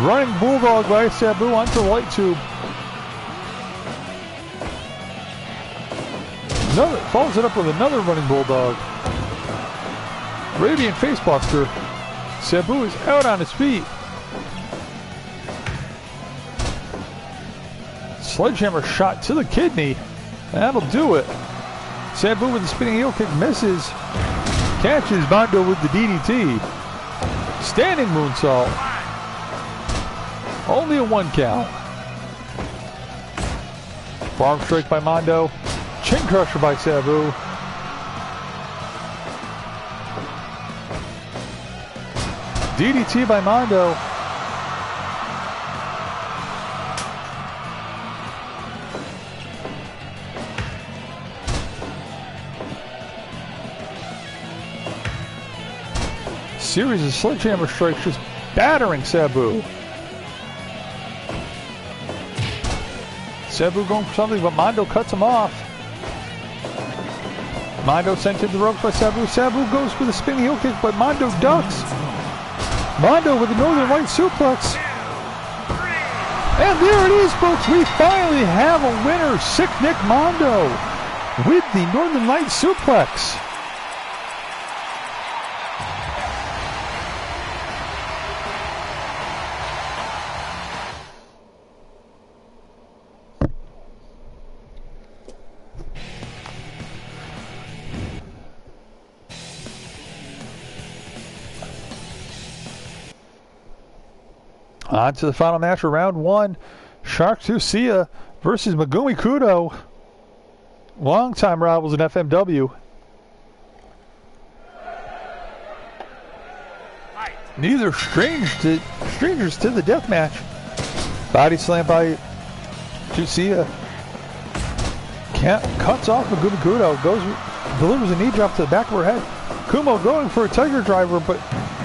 Running bulldog by Sabu onto the light tube. Follows it up with another running bulldog. Radiant facebuster. Sabu is out on his feet. Sledgehammer shot to the kidney. That'll do it. Sabu with the spinning heel kick misses. Catches Mondo with the DDT. Standing moonsault. Only a 1 count. Farm strike by Mondo. Chin crusher by Sabu. DDT by Mondo. Series of sledgehammer strikes just battering Sabu. Sabu going for something, but Mondo cuts him off. Mondo sent to the rope by Sabu. Sabu goes for the spinning heel kick, but Mondo ducks. Mondo with the Northern Light suplex. And there it is, folks. We finally have a winner. Sick Nick Mondo with the Northern Light suplex. On to the final match of round 1. Shark Tusia versus Megumi Kudo. Longtime rivals in FMW. Neither strangers to the death match. Body slam by Tusia. Cuts off Megumi Kudo. Delivers a knee drop to the back of her head. Kumo going for a tiger driver, but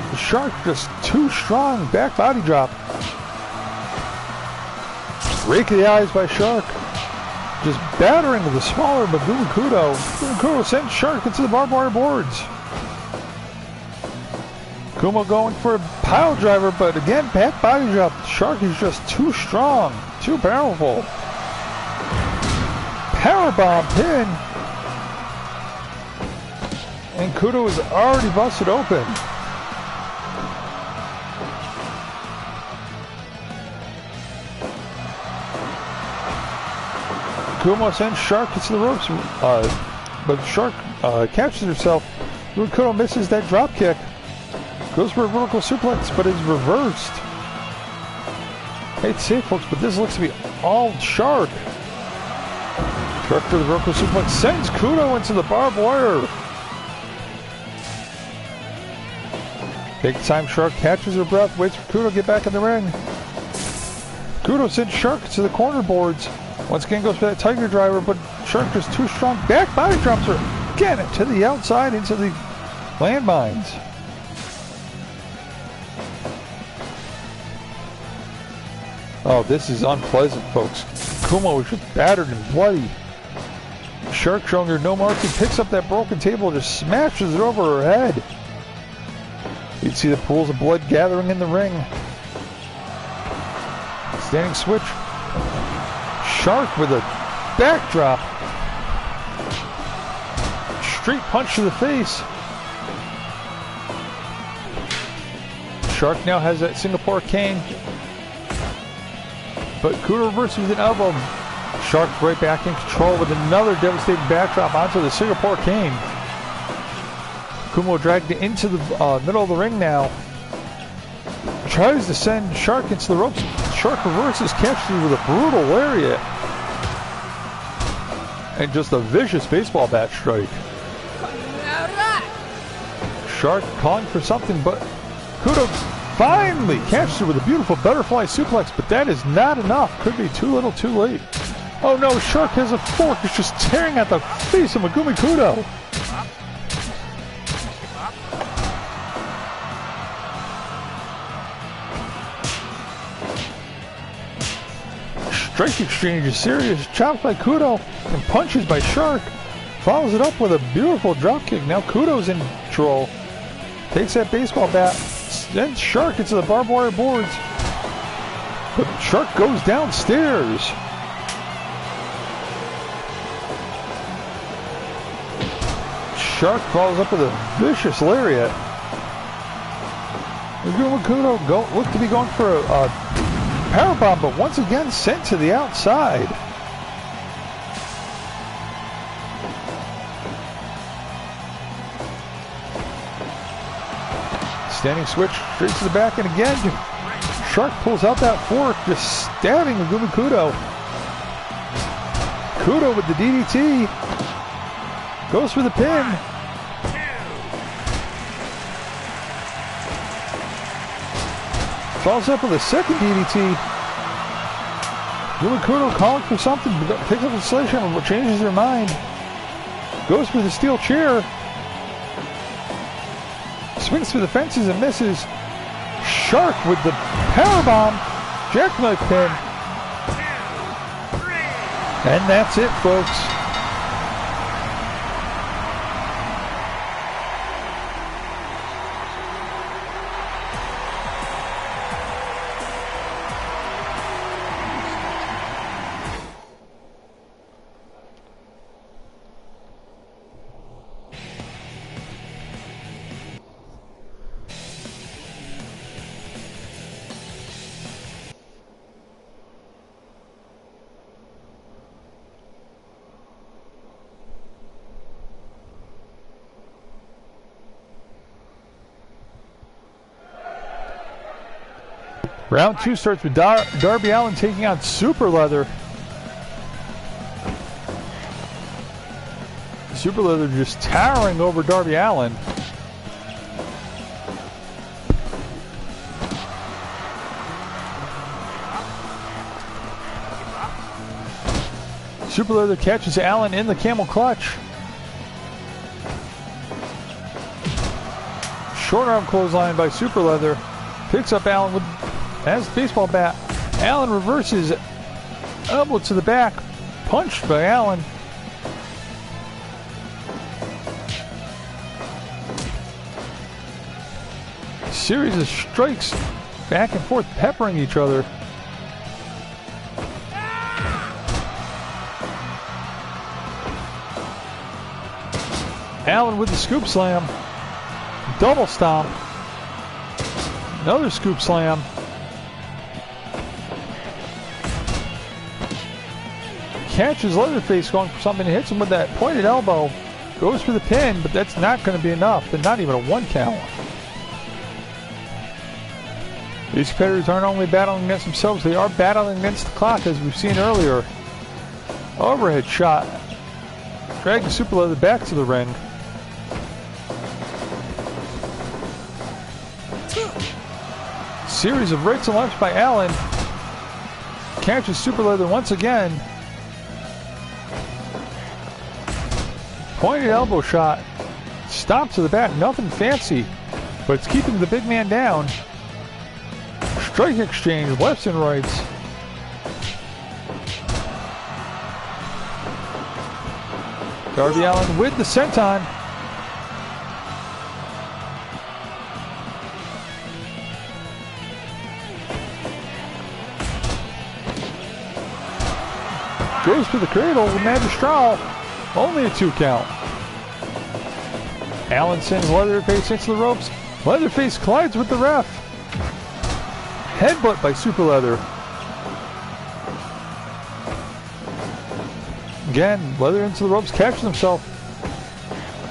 the Shark just too strong. Back body drop. Rake of the eyes by Shark. Just battering the smaller Megumi Kudo. Megumi Kudo sends Shark into the barbed wire boards. Kumo going for a pile driver, but again, back body drop. Shark is just too strong. Too powerful. Powerbomb pin. And Kudo is already busted open. Kumo sends Shark into the ropes, but Shark catches herself. Kudo misses that drop kick. Goes for a vertical suplex, but is reversed. Hate to say it, folks, but this looks to be all Shark. Shark for the vertical suplex sends Kudo into the barbed wire. Big time Shark catches her breath, waits for Kudo to get back in the ring. Kudo sends Shark to the corner boards. Once again goes for that Tiger Driver, but Shark just too strong. Back body drops her. Again, to the outside into the landmines. Oh, this is unpleasant, folks. Kumo is just battered and bloody. Shark showing her no mercy, picks up that broken table and just smashes it over her head. You'd see the pools of blood gathering in the ring. Standing switch. Shark with a backdrop. Straight punch to the face. Shark now has that Singapore cane. But Kudo reverses with an elbow. Shark right back in control with another devastating backdrop onto the Singapore cane. Kumo dragged it into the middle of the ring now. Tries to send Shark into the ropes. Shark reverses, catches with a brutal lariat. And just a vicious baseball bat strike. Shark calling for something, but Kudo finally catches her with a beautiful butterfly suplex, but that is not enough. Could be too little, too late. Oh no, Shark has a fork. It's just tearing at the face of Megumi Kudo. Strike exchange is serious. Chops by Kudo and punches by Shark. Follows it up with a beautiful dropkick. Now Kudo's in control. Takes that baseball bat. Sends Shark into the barbed wire boards. But Shark goes downstairs. Shark follows up with a vicious lariat. Kudo look to be going for a powerbomb, but once again sent to the outside. Standing switch straight to the back, and again Shark pulls out that fork, just stabbing Megumi Kudo. Kudo with the DDT. Goes for the pin. Follows up with a second DDT. Megumi Kudo calling for something, picks up the sledgehammer, but changes their mind. Goes for the steel chair. Swings through the fences and misses. Shark with the powerbomb. Jackknife pin. And that's it, folks. Round 2 starts with Darby Allin taking on Super Leather. Super Leather just towering over Darby Allin. Super Leather catches Allin in the camel clutch. Short arm clothesline by Super Leather. Picks up Allin with as baseball bat. Allin reverses, elbow to the back, punched by Allin. Series of strikes back and forth, peppering each other. Allin with the scoop slam, double stomp, another scoop slam. Catches Leatherface going for something, hits him with that pointed elbow, goes for the pin, but that's not going to be enough, and not even a 1 count. These competitors aren't only battling against themselves, they are battling against the clock, as we've seen earlier. Overhead shot, dragging Super Leather back to the ring. Series of rights and lefts by Allin. catches Super Leather once again. Pointed elbow shot. Stomp to the back. Nothing fancy, but it's keeping the big man down. Strike exchange, lefts and rights. Darby Allin with the senton. Goes for the cradle with Magistral. Only a 2 count. Allin sends Leatherface into the ropes. Leatherface collides with the ref. Headbutt by Super Leather. Again, Leather into the ropes, catches himself.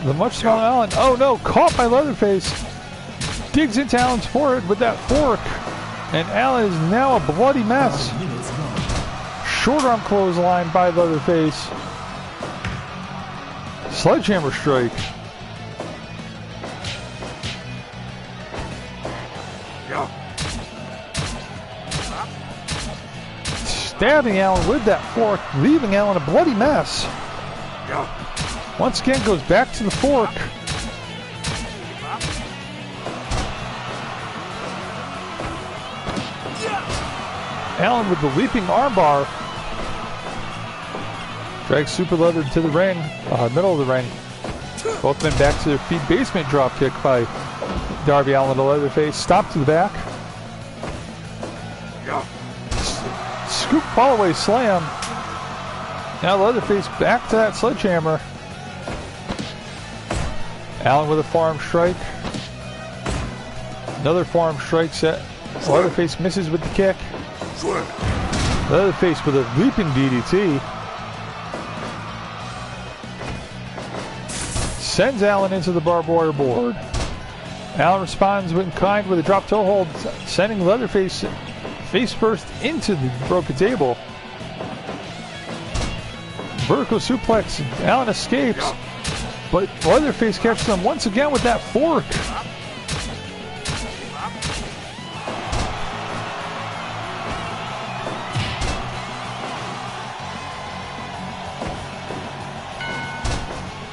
The much smaller Allin. Oh no, caught by Leatherface. Digs into Allin's forehead with that fork. And Allin is now a bloody mess. Short arm clothesline by Leatherface. Sledgehammer strike. Stabbing Allin with that fork, leaving Allin a bloody mess. Once again goes back to the fork. Allin with the leaping armbar. Drags Super Leather to the ring, middle of the ring. Both men back to their feet. Basement drop kick by Darby Allin to Leatherface. Stop to the back. Scoop fallaway slam. Now Leatherface back to that sledgehammer. Allin with a forearm strike. Another forearm strike set. Leatherface misses with the kick. Leatherface with a leaping DDT. Sends Allin into the barbed wire board. Allin responds in kind with a drop toe hold, sending Leatherface face first into the broken table. Vertical suplex. Allin escapes, but Leatherface catches him once again with that fork.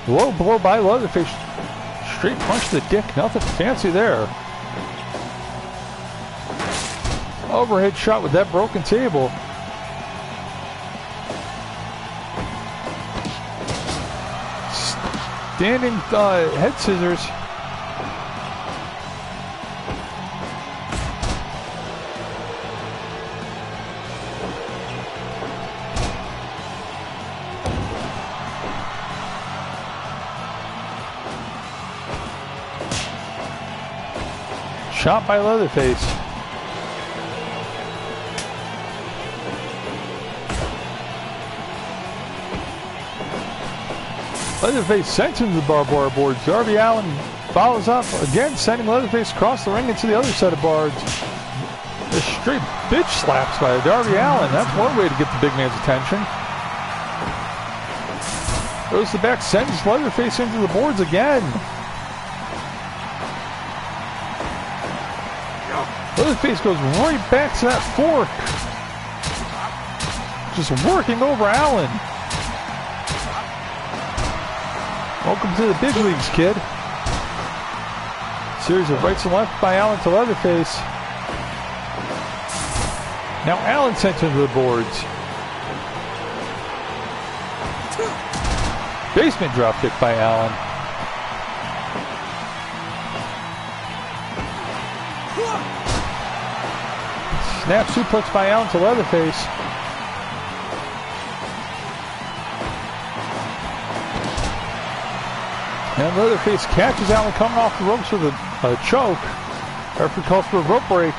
Low blow by Leatherface. Straight punch to the dick. Nothing fancy there. Overhead shot with that broken table. Standing head scissors. Shot by Leatherface. Leatherface sent him to the barbed wire board. Darby Allin follows up again, sending Leatherface across the ring into the other set of bars. A straight bitch slaps by Darby Allin. That's one way to get the big man's attention. Goes to the back, sends Leatherface into the boards again. Leatherface goes right back to that fork. Just working over Allin. Welcome to the big leagues, kid. Series of rights and left by Allin to Leatherface. Now Allin sent him to the boards. Basement drop kick by Allin. Snap suplex by Allin to Leatherface. And Leatherface catches Allin coming off the ropes with a choke. Referee calls for a rope break.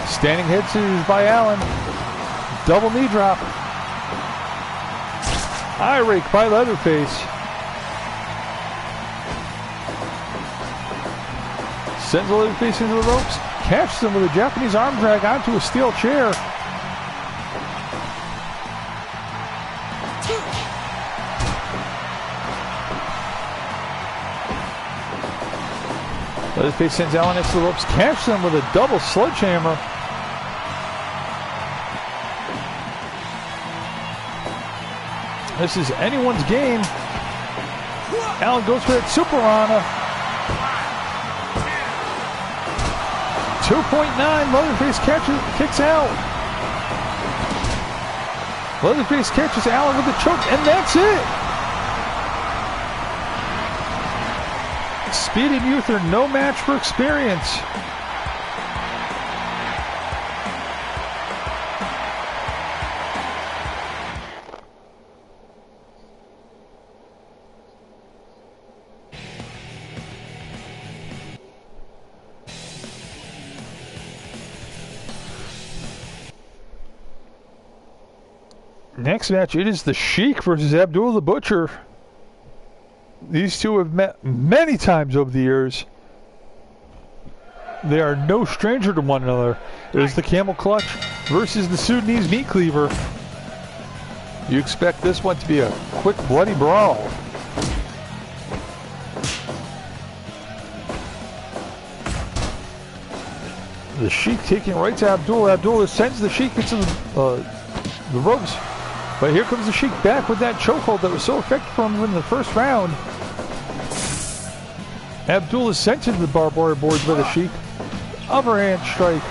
Standing head scissors by Allin. Double knee drop. Eye rake by Leatherface. Sends Leatherface into the ropes. Catches him with a Japanese arm drag onto a steel chair. Leatherface sends Allin into the ropes. Catches him with a double sledgehammer. This is anyone's game. Allen goes for that Super Rana. 2.9. Leatherface kicks out. Leatherface catches Allen with the choke, and that's it. Speed and youth are no match for experience. Next match, it is the Sheik versus Abdul the Butcher. These two have met many times over the years. They are no stranger to one another. It is the Camel Clutch versus the Sudanese Meat Cleaver. You expect this one to be a quick, bloody brawl. The Sheik taking right to Abdul. Abdul sends the Sheik into the ropes. But here comes the Sheik back with that chokehold that was so effective for him in the first round. Abdul is sent to the barbed wire boards by the Sheik. Overhand strike.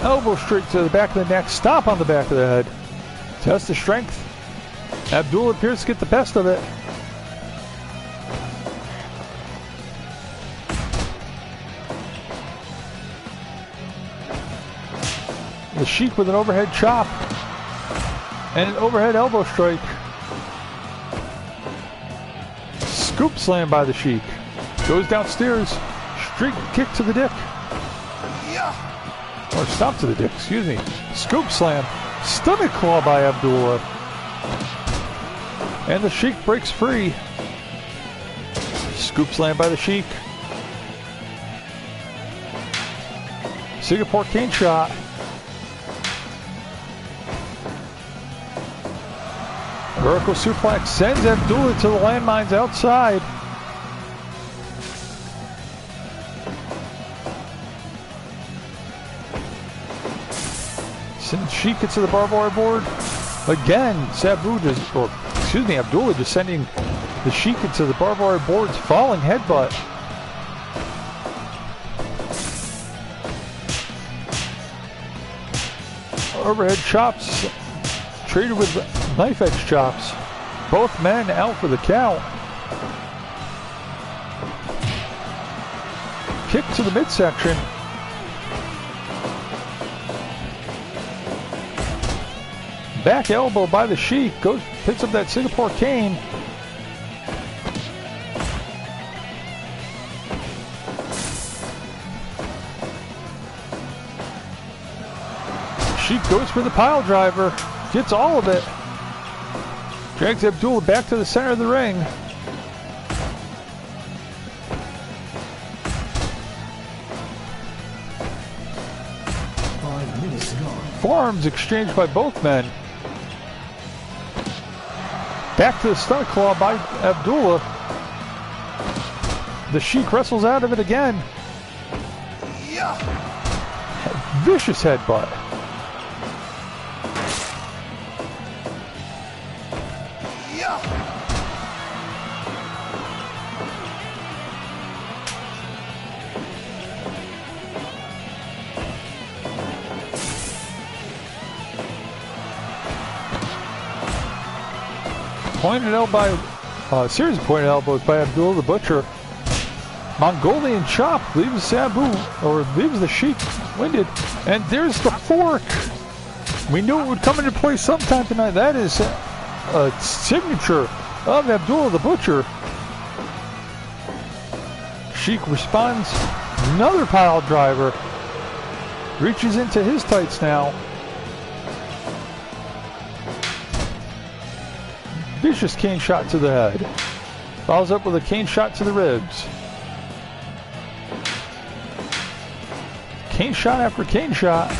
Elbow straight to the back of the neck. Stomp on the back of the head. Test of strength. Abdul appears to get the best of it. The Sheik with an overhead chop. And an overhead elbow strike. Scoop slam by the Sheik. Goes downstairs. Street kick to the dick. Or stomp to the dick, excuse me. Scoop slam. Stomach claw by Abdullah. And the Sheik breaks free. Scoop slam by the Sheik. Singapore cane shot. Vertical suplex sends Abdullah to the landmines outside. Sends Sheik to the barbed wire board. Again, Abdullah just sending the Sheik into the barbed wire board's falling headbutt. Overhead chops treated with knife edge chops. Both men out for the count. Kick to the midsection. Back elbow by the Sheik. Picks up that Singapore cane. Sheik goes for the pile driver. Gets all of it. Drags Abdullah back to the center of the ring. Forearms exchanged by both men. Back to the stomach claw by Abdullah. The Sheik wrestles out of it again. Vicious headbutt. Pointed out by series of pointed elbows by Abdul the Butcher. Mongolian chop leaves the Sheik winded, and there's the fork. We knew it would come into play sometime tonight. That is a signature of Abdul the Butcher. Sheik responds. Another pile driver. Reaches into his tights now. Vicious cane shot to the head. Follows up with a cane shot to the ribs. Cane shot after cane shot.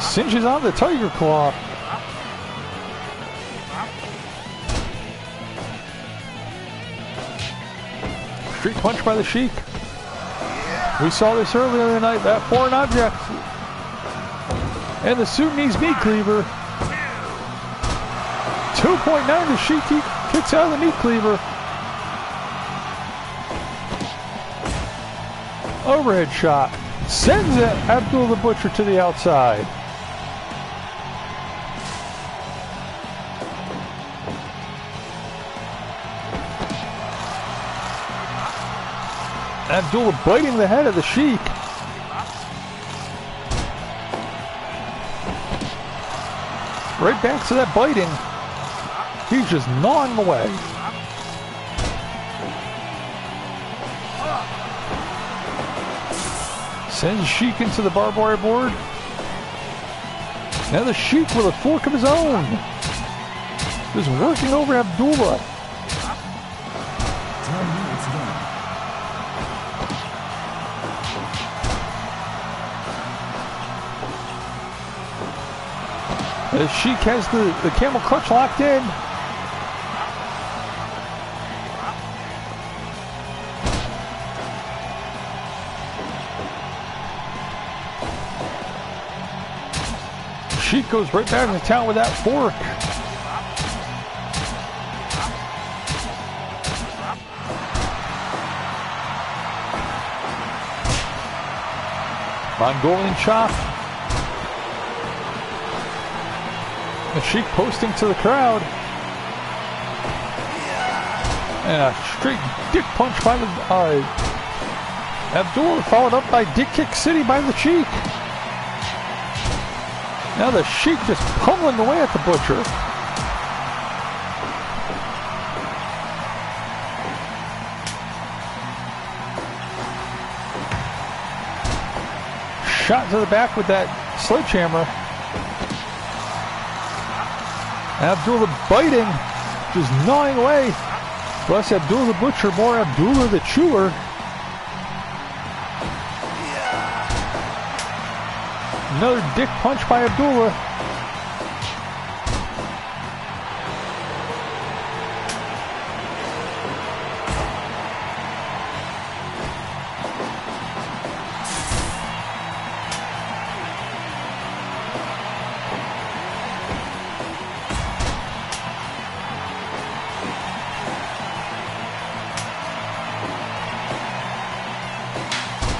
Cinches on the tiger claw. Street punch by the Sheik. We saw this earlier in the night, that foreign object. And the Sudanese meat cleaver. 2.9 to Sheik kicks out of the meat cleaver. Overhead shot. Sends it Abdul the Butcher to the outside. Abdullah biting the head of the Sheik. Right back to that biting. He's just gnawing away. Sends Sheik into the barbed wire board. Now the Sheik with a fork of his own. Just working over Abdullah. 10 minutes gone. The Sheik has the camel clutch locked in. Sheik goes right back into town with that fork. Mongolian chop. The Sheik posting to the crowd. And a straight dick punch by the Abdullah, followed up by Dick Kick City by the Sheik. Now the Sheik just pummeling away at the Butcher. Shot to the back with that sledgehammer. Abdullah biting, just gnawing away. Less Abdullah the Butcher, more Abdullah the Chewer. Another dick punch by Abdullah.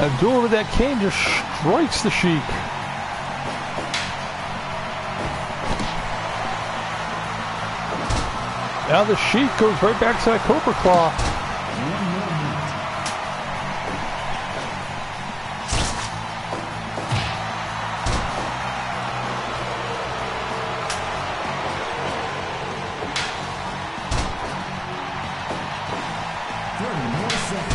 Abdullah with that cane just strikes the Sheik. Now the Sheik goes right back to that Cobra Claw. 1 more minute.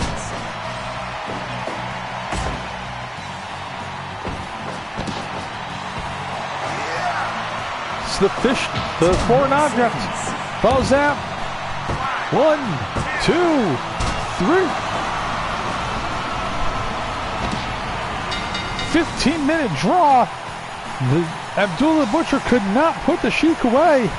It's the fish, the foreign object. Ball zap. 1, 2, 3. 15-minute draw. Abdullah Butcher could not put the Sheik away.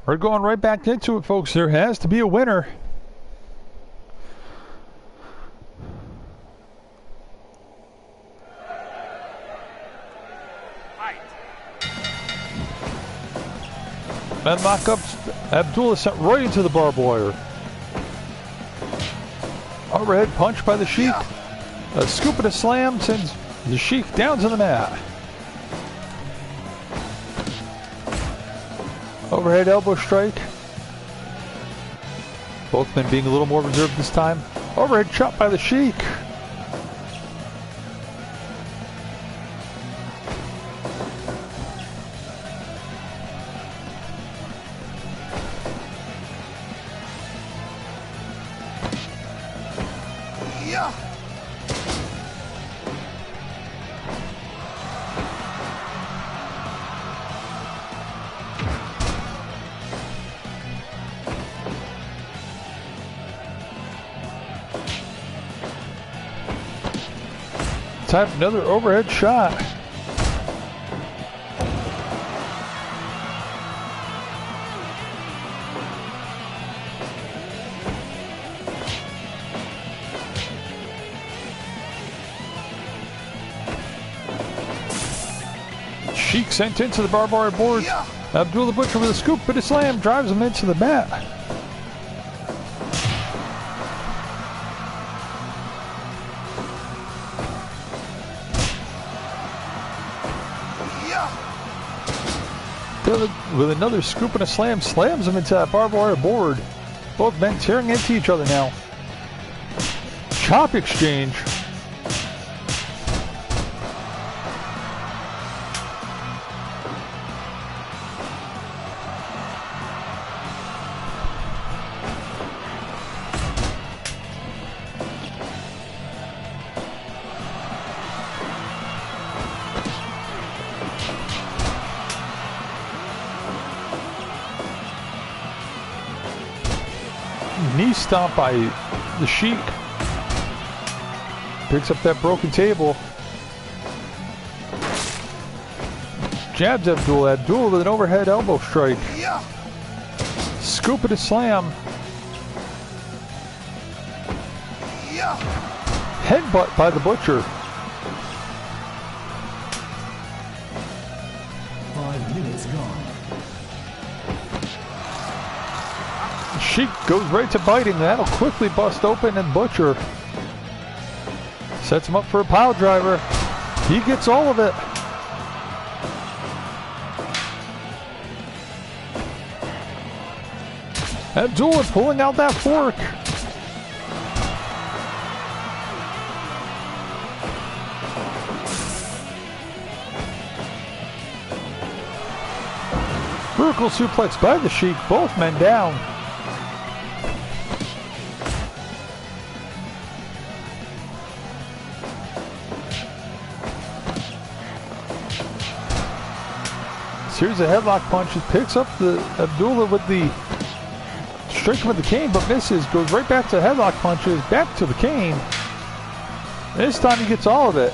We're going right back into it, folks. There has to be a winner. That knockup, Abdullah sent right into the barbed wire. Overhead punch by the Sheik. A scoop and a slam sends the Sheik down to the mat. Overhead elbow strike. Both men being a little more reserved this time. Overhead chop by the Sheik. Time for another overhead shot. Sheik sent into the barbed wire boards. Abdul the Butcher with a scoop, but a slam drives him into the mat. With another scoop and a slam, slams him into that barbed wire board. Both men tearing into each other now. Chop exchange. Knee stomp by the Sheik. Picks up that broken table. Jabs Abdul. Abdul with an overhead elbow strike. Scoop and a slam. Headbutt by the Butcher. 5 minutes gone. Sheik goes right to biting. That'll quickly bust open, and Butcher sets him up for a pile driver. He gets all of it. Abdullah pulling out that fork. Vertical suplex by the Sheik. Both men down. Series of headlock punches, picks up the Abdullah with the strike with the cane, but misses. Goes right back to headlock punches, back to the cane. This time he gets all of it.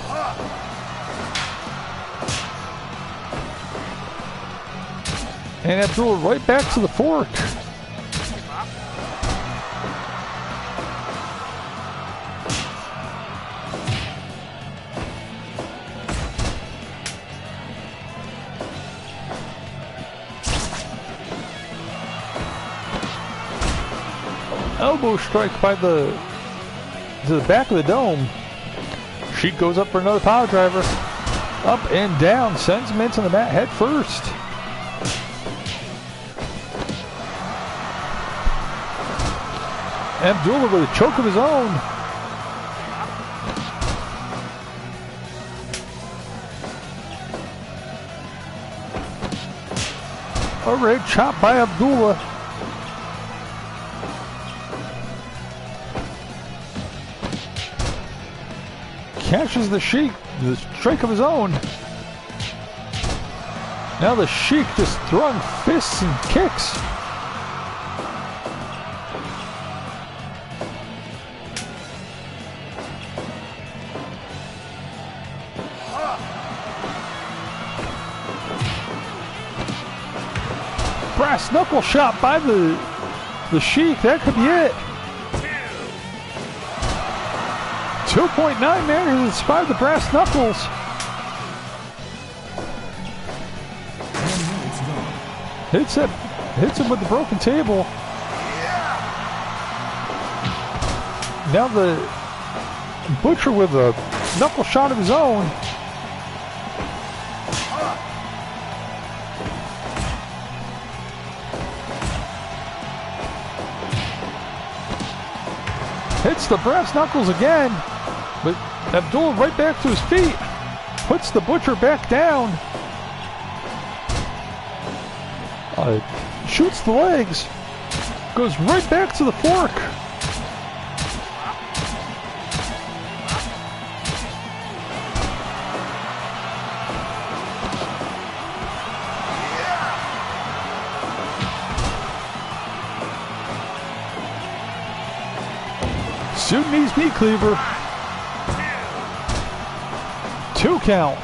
And Abdullah right back to the fork. Elbow strike by to the back of the dome. Sheik goes up for another power driver. Up and down, sends him into the mat head first. Abdullah with a choke of his own. A red chop by Abdullah. Catches the Sheik, the strike of his own. Now the Sheik just throwing fists and kicks. Brass knuckle shot by the Sheik. That could be it. 2.9 manages to survive the brass knuckles. 1 minute's gone. Hits him with the broken table. Now the Butcher with a knuckle shot of his own. Hits the brass knuckles again. But Abdul right back to his feet. Puts the Butcher back down. Shoots the legs. Goes right back to the fork. Sudanese meat cleaver. 2 count.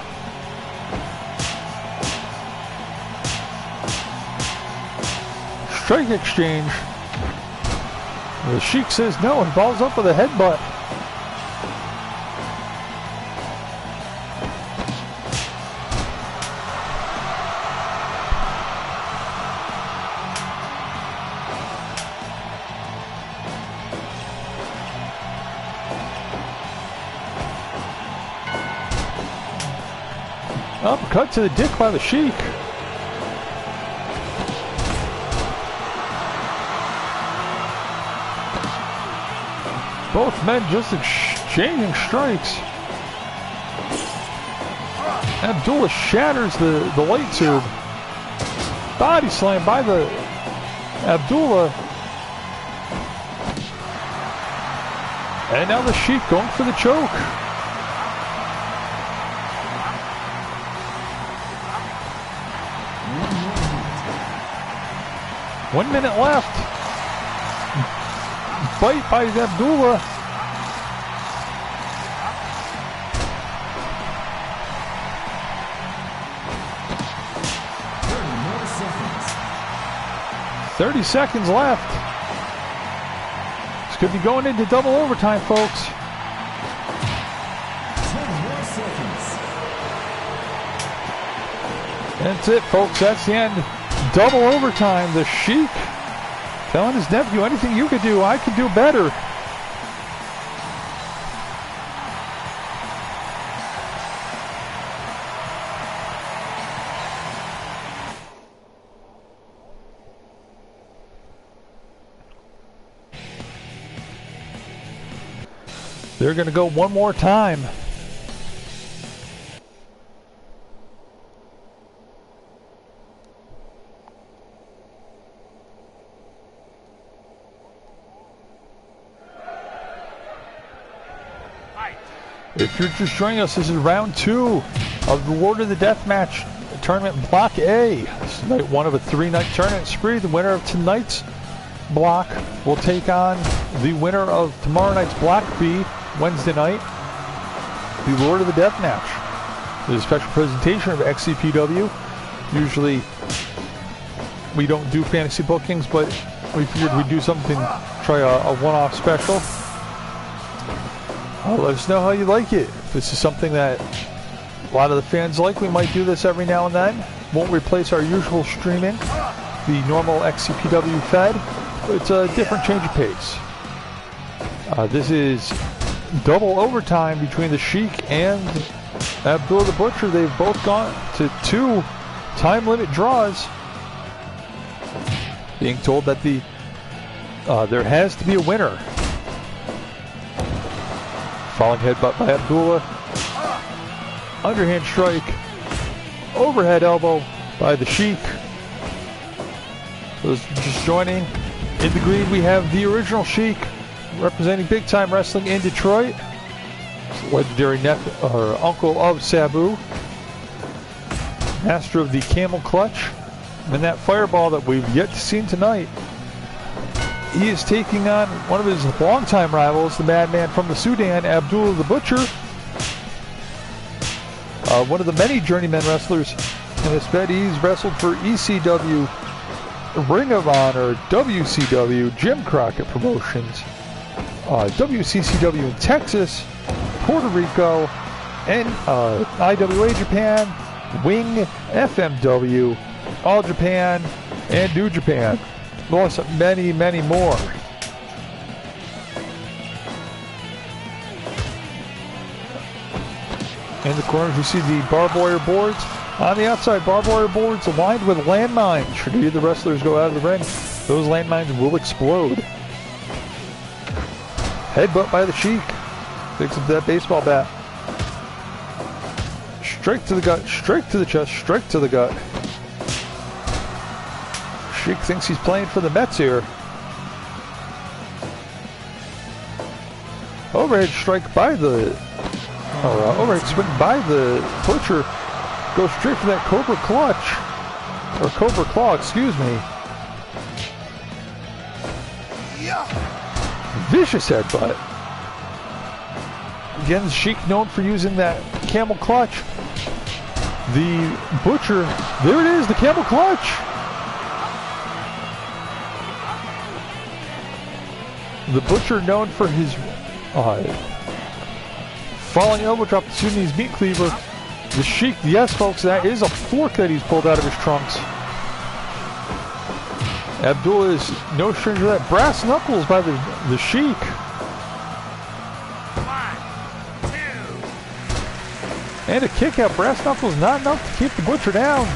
Strike exchange. The Sheik says no and balls up with a headbutt. Uppercut to the dick by the Sheik. Both men just exchanging strikes. Abdullah shatters the light tube. Body slam by the Abdullah. And now the Sheik going for the choke. One minute left. Bite by Abdullah. seconds. 30 seconds left. This could be going into double overtime, folks. 10 more seconds. That's it, folks. That's the end. Double overtime. The Sheik telling his nephew, anything you could do, I could do better. They're going to go one more time. If you're just joining us, this is round 2 of the Lord of the Deathmatch tournament Block A. This is night 1 of a 3-night tournament spree. The winner of tonight's block will take on the winner of tomorrow night's Block B, Wednesday night, the Lord of the Deathmatch. There's a special presentation of XCPW. Usually we don't do fantasy bookings, but we figured we'd do something, try a one-off special. Let us know how you like it. If this is something that a lot of the fans like, we might do this every now and then. Won't replace our usual streaming, the normal XCPW fed. It's a different change of pace. This is double overtime between the Sheik and Abdullah the Butcher. They've both gone to 2 time limit draws. Being told that there has to be a winner. Falling headbutt by Abdullah. Underhand strike. Overhead elbow by the Sheik. Those just joining. In the green we have the original Sheik representing big time wrestling in Detroit. Legendary uncle of Sabu. Master of the camel clutch. And that fireball that we've yet to see tonight. He is taking on one of his longtime rivals, the madman from the Sudan, Abdullah the Butcher. One of the many journeyman wrestlers in this bed. He's wrestled for ECW, Ring of Honor, WCW, Jim Crockett Promotions, WCCW in Texas, Puerto Rico, and IWA Japan, Wing, FMW, All Japan, and New Japan. Plus many, many more. In the corners, we see the barbed wire boards. On the outside, barbed wire boards aligned with landmines. Should either of the wrestlers go out of the ring, those landmines will explode. Headbutt by the Sheik. Picks up that baseball bat. Straight to the gut, straight to the chest, straight to the gut. Sheik thinks he's playing for the Mets here. Overhead strike by the... overhead swing by the Butcher. Goes straight for that Cobra clutch. Or Cobra claw, excuse me. Vicious headbutt. Again, Sheik known for using that camel clutch. The Butcher, there it is, the camel clutch. The Butcher known for his falling elbow drop to Sunni's meat cleaver. The Sheik, yes folks, that is a fork that he's pulled out of his trunks. Abdullah is no stranger to that. Brass knuckles by the Sheik. 1, 2. And a kick out. Brass knuckles not enough to keep the Butcher down.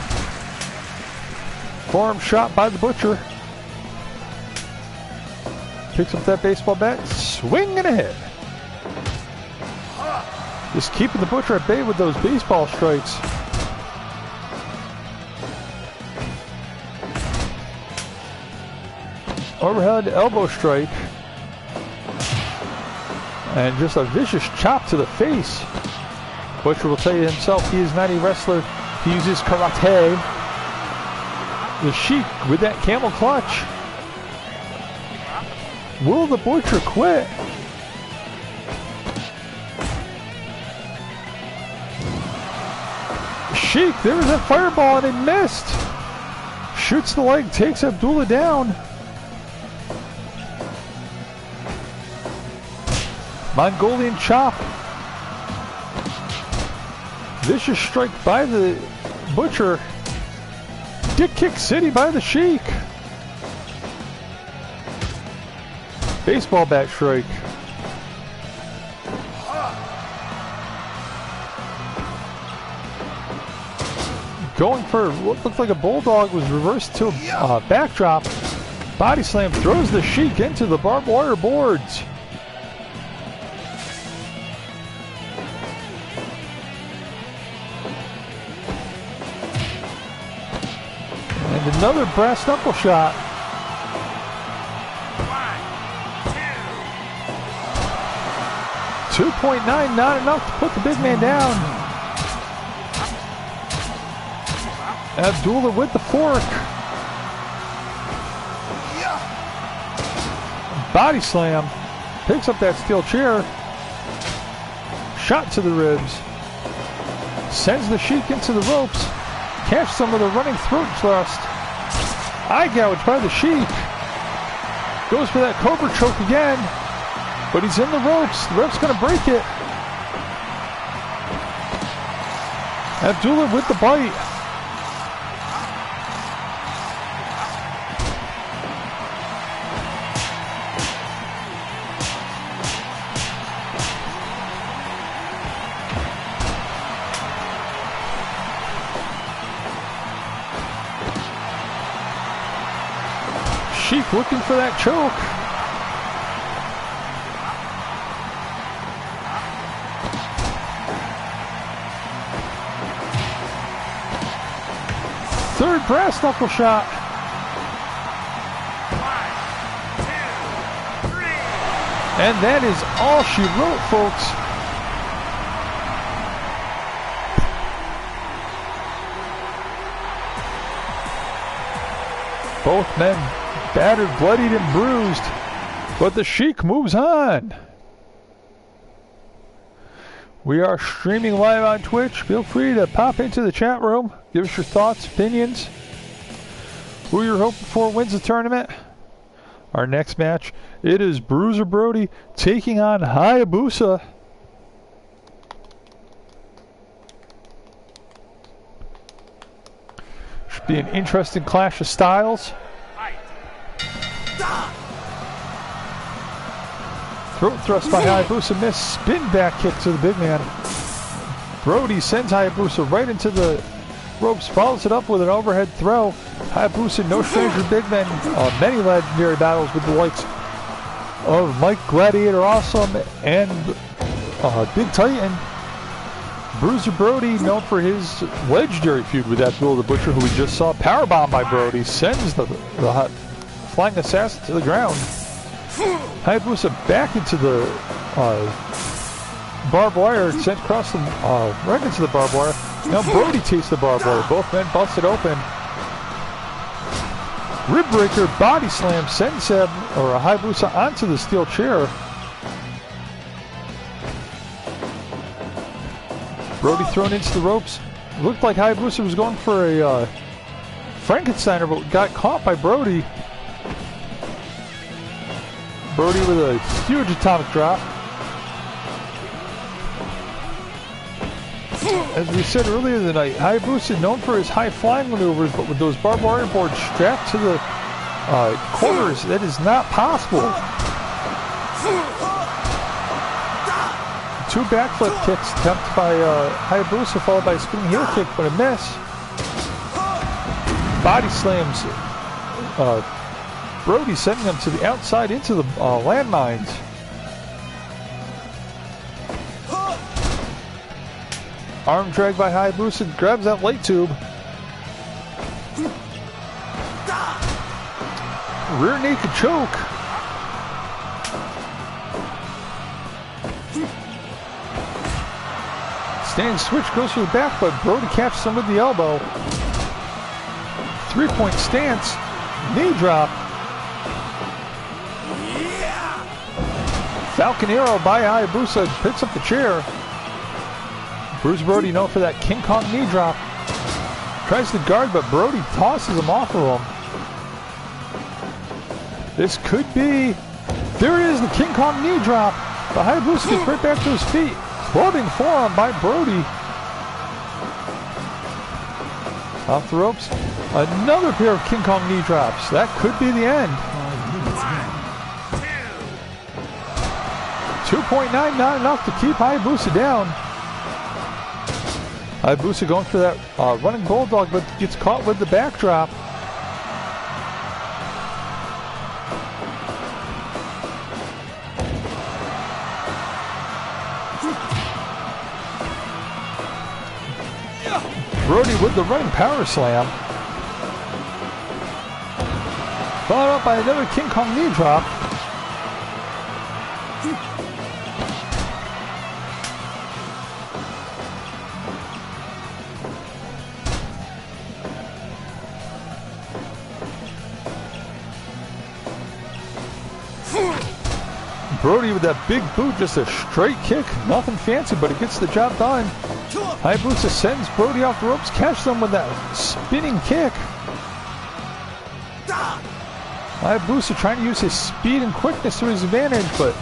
Forearm shot by the Butcher. Picks up that baseball bat. Swing and a hit. Just keeping the Butcher at bay with those baseball strikes. Overhead elbow strike. And just a vicious chop to the face. Butcher will tell you himself he is not a wrestler. He uses karate. The Sheik with that camel clutch. Will the Butcher quit? Sheik, there was that fireball and it missed. Shoots the leg, takes Abdullah down. Mongolian chop. Vicious strike by the Butcher. Dick kick city by the Sheik. Baseball bat strike. Going for what looked like a bulldog, was reversed to a backdrop. Body slam throws the Sheik into the barbed wire boards. And another brass knuckle shot. 2.9, not enough to put the big man down. Abdullah with the fork. Body slam. Picks up that steel chair. Shot to the ribs. Sends the Sheik into the ropes. Catch some of the running throat thrust. Eye gouge by the Sheik. Goes for that cobra choke again. But he's in the ropes. The ref's going to break it. Abdullah with the bite. Sheik looking for that choke. Third brass knuckle shot. 1, 2, 3. And that is all she wrote, folks. Both men battered, bloodied, and bruised. But the Sheik moves on. We are streaming live on Twitch. Feel free to pop into the chat room. Give us your thoughts, opinions. Who you're hoping for wins the tournament. Our next match, it is Bruiser Brody taking on Hayabusa. Should be an interesting clash of styles. Throat thrust by Hayabusa, missed. Spin back kick to the big man. Brody sends Hayabusa right into the ropes, follows it up with an overhead throw. Hayabusa, no stranger to big men. Many legendary battles with the likes of Mike Gladiator Awesome and Big Titan. Bruiser Brody, known for his legendary feud with Abdullah the Butcher, who we just saw powerbomb by Brody, sends the flying assassin to the ground. Hayabusa back into the barbed wire, sent across the right into the barbed wire. Now Brody takes the barbed wire. Both men busted open. Rib breaker, body slam, sends Hayabusa onto the steel chair. Brody thrown into the ropes. Looked like Hayabusa was going for a Frankensteiner, but got caught by Brody. Brody with a huge atomic drop. As we said earlier in the night, Hayabusa known for his high flying maneuvers, but with those barbed wire boards strapped to the corners, that is not possible. 2 backflip kicks attempted by Hayabusa, followed by a spinning heel kick, but a miss. Body slams Brody, sending him to the outside into the landmines. Arm drag by Hayabusa, grabs that light tube. Rear naked choke. Standing switch goes for the back, but Brody catches him with the elbow. 3-point stance. Knee drop. Falcon Arrow by Hayabusa picks up the chair. Bruce Brody known for that King Kong knee drop. Tries to guard, but Brody tosses him off of him. This could be... There it is, the King Kong knee drop. But Hayabusa gets right back to his feet. Clubbing forearm by Brody. Off the ropes. Another pair of King Kong knee drops. That could be the end. 2.9, not enough to keep Hayabusa down. Hayabusa going for that running bulldog, but gets caught with the backdrop. Brody with the running power slam. Followed up by another King Kong knee drop. Brody with that big boot, just a straight kick. Nothing fancy, but it gets the job done. Hayabusa sends Brody off the ropes, catches him with that spinning kick. Hayabusa trying to use his speed and quickness to his advantage, but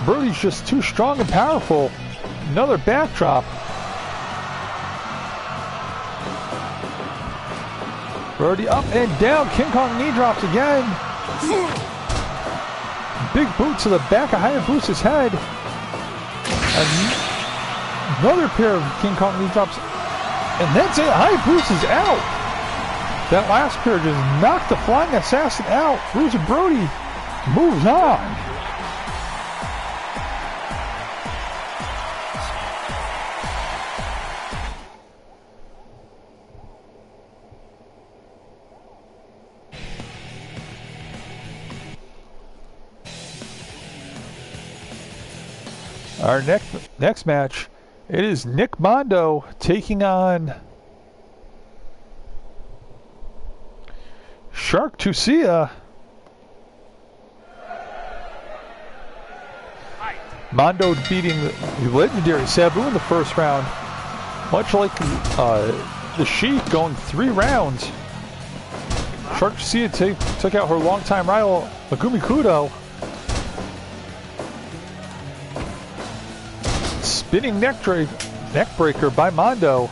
Brody's just too strong and powerful. Another backdrop. Brody up and down. King Kong knee drops again. Big boot to the back of Hayabusa's head. Another pair of King Kong knee drops. And that's it. Hayabusa's out. That last pair just knocked the Flying Assassin out. Bruiser Brody moves on. Our next match, it is Nick Mondo taking on Shark Tusia. Mondo beating the legendary Sabu in the first round. Much like the Sheik going 3 rounds. Shark Tusia took out her longtime rival Megumi Kudo. Spinning neck breaker by Mondo.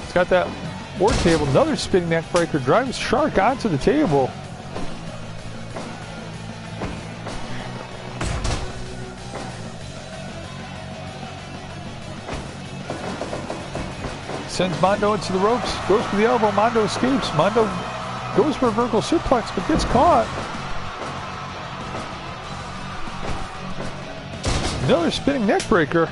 It's got that board table. Another spinning neck breaker drives Shark onto the table. Sends Mondo into the ropes. Goes for the elbow. Mondo escapes. Mondo goes for a vertical suplex, but gets caught. Another spinning neck breaker.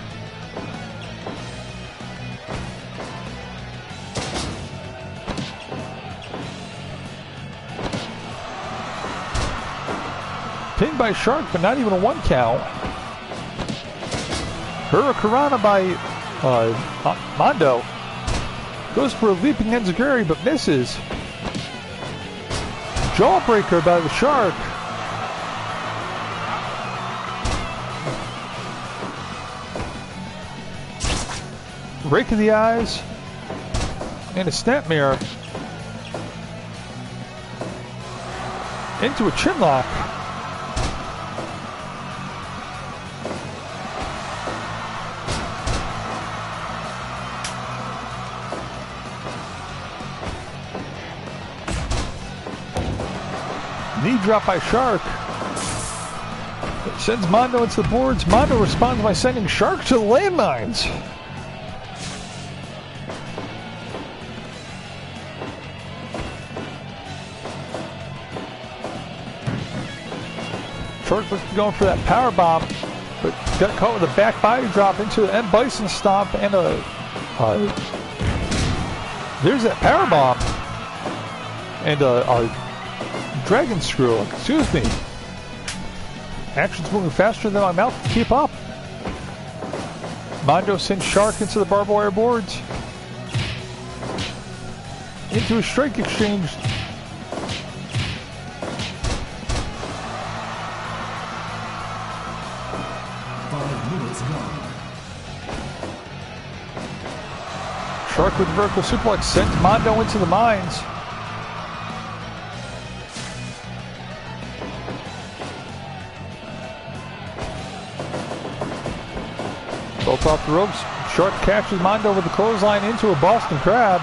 Pinned by Shark, but not even a 1 count. Hurricanrana by Mondo. Goes for a leaping enziguri, but misses. Jawbreaker by the Shark. rake of the eyes, and a snap mirror into a chin lock. Knee drop by Shark. It sends Mondo into the boards. Mondo responds by sending Shark to the landmines. Shark was going for that power bomb, but got caught with a back body drop into the M Bison stomp and a. There's that power bomb and a dragon screw. Excuse me. Action's moving faster than my mouth can keep up. Mondo sends Shark into the barbed wire boards. Into a strike exchange. Shark with vertical suplex sends Mondo into the mines. Both off the ropes. Shark catches Mondo with the clothesline into a Boston Crab.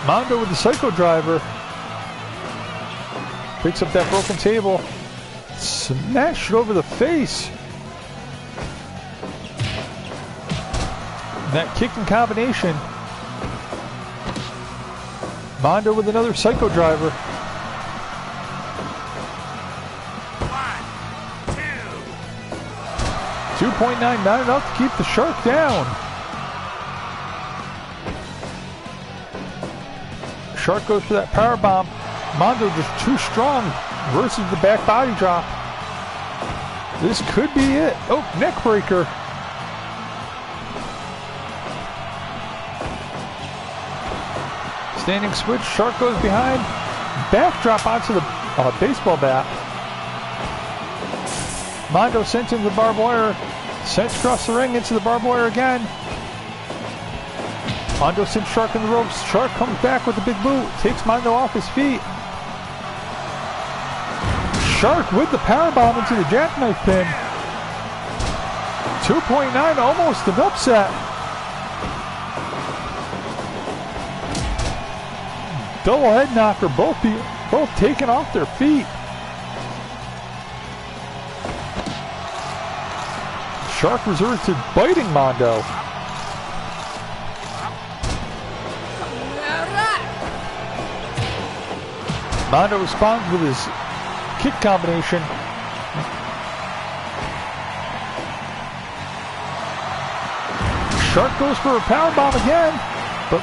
Mondo with the Psycho Driver. Picks up that broken table. Smash it over the face. That kicking combination. Mondo with another Psycho Driver. 1, 2. 2.9, not enough to keep the Shark down. Shark goes for that power bomb. Mondo just too strong versus the back body drop. This could be it. Oh, neck breaker. Standing switch. Shark goes behind. Backdrop onto the baseball bat. Mondo sent into the barbed wire. Sent across the ring into the barbed wire again. Mondo sends Shark in the ropes. Shark comes back with a big boot. Takes Mondo off his feet. Shark with the powerbomb into the jackknife pin. 2.9, almost an upset. Double head knocker, both taken off their feet. Shark resorted to biting Mondo. Mondo responds with his kick combination. Shark goes for a powerbomb again, but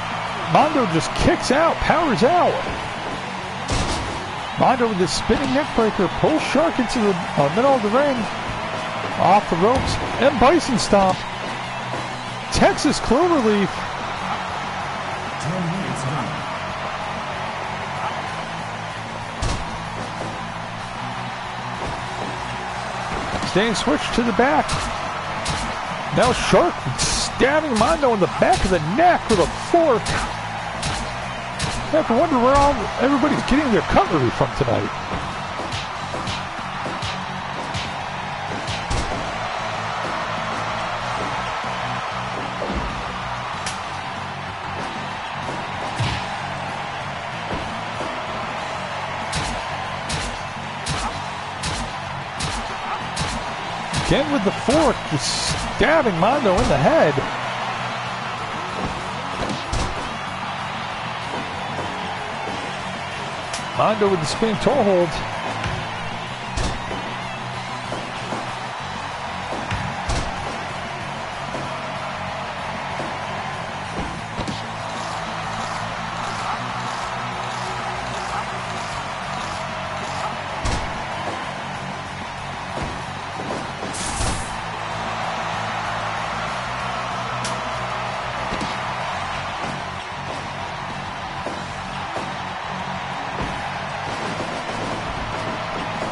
Mondo just kicks out, powers out. Mondo with the spinning neckbreaker pulls Shark into the middle of the ring. Off the ropes, and Bison Stomp. Texas Cloverleaf. 10 minutes gone. Staying switched to the back. Now Shark stabbing Mondo in the back of the neck with a fork. I have to wonder where everybody's getting their cutlery from tonight. Again with the fork, just stabbing Mondo in the head. Mondo with the spinning toe hold.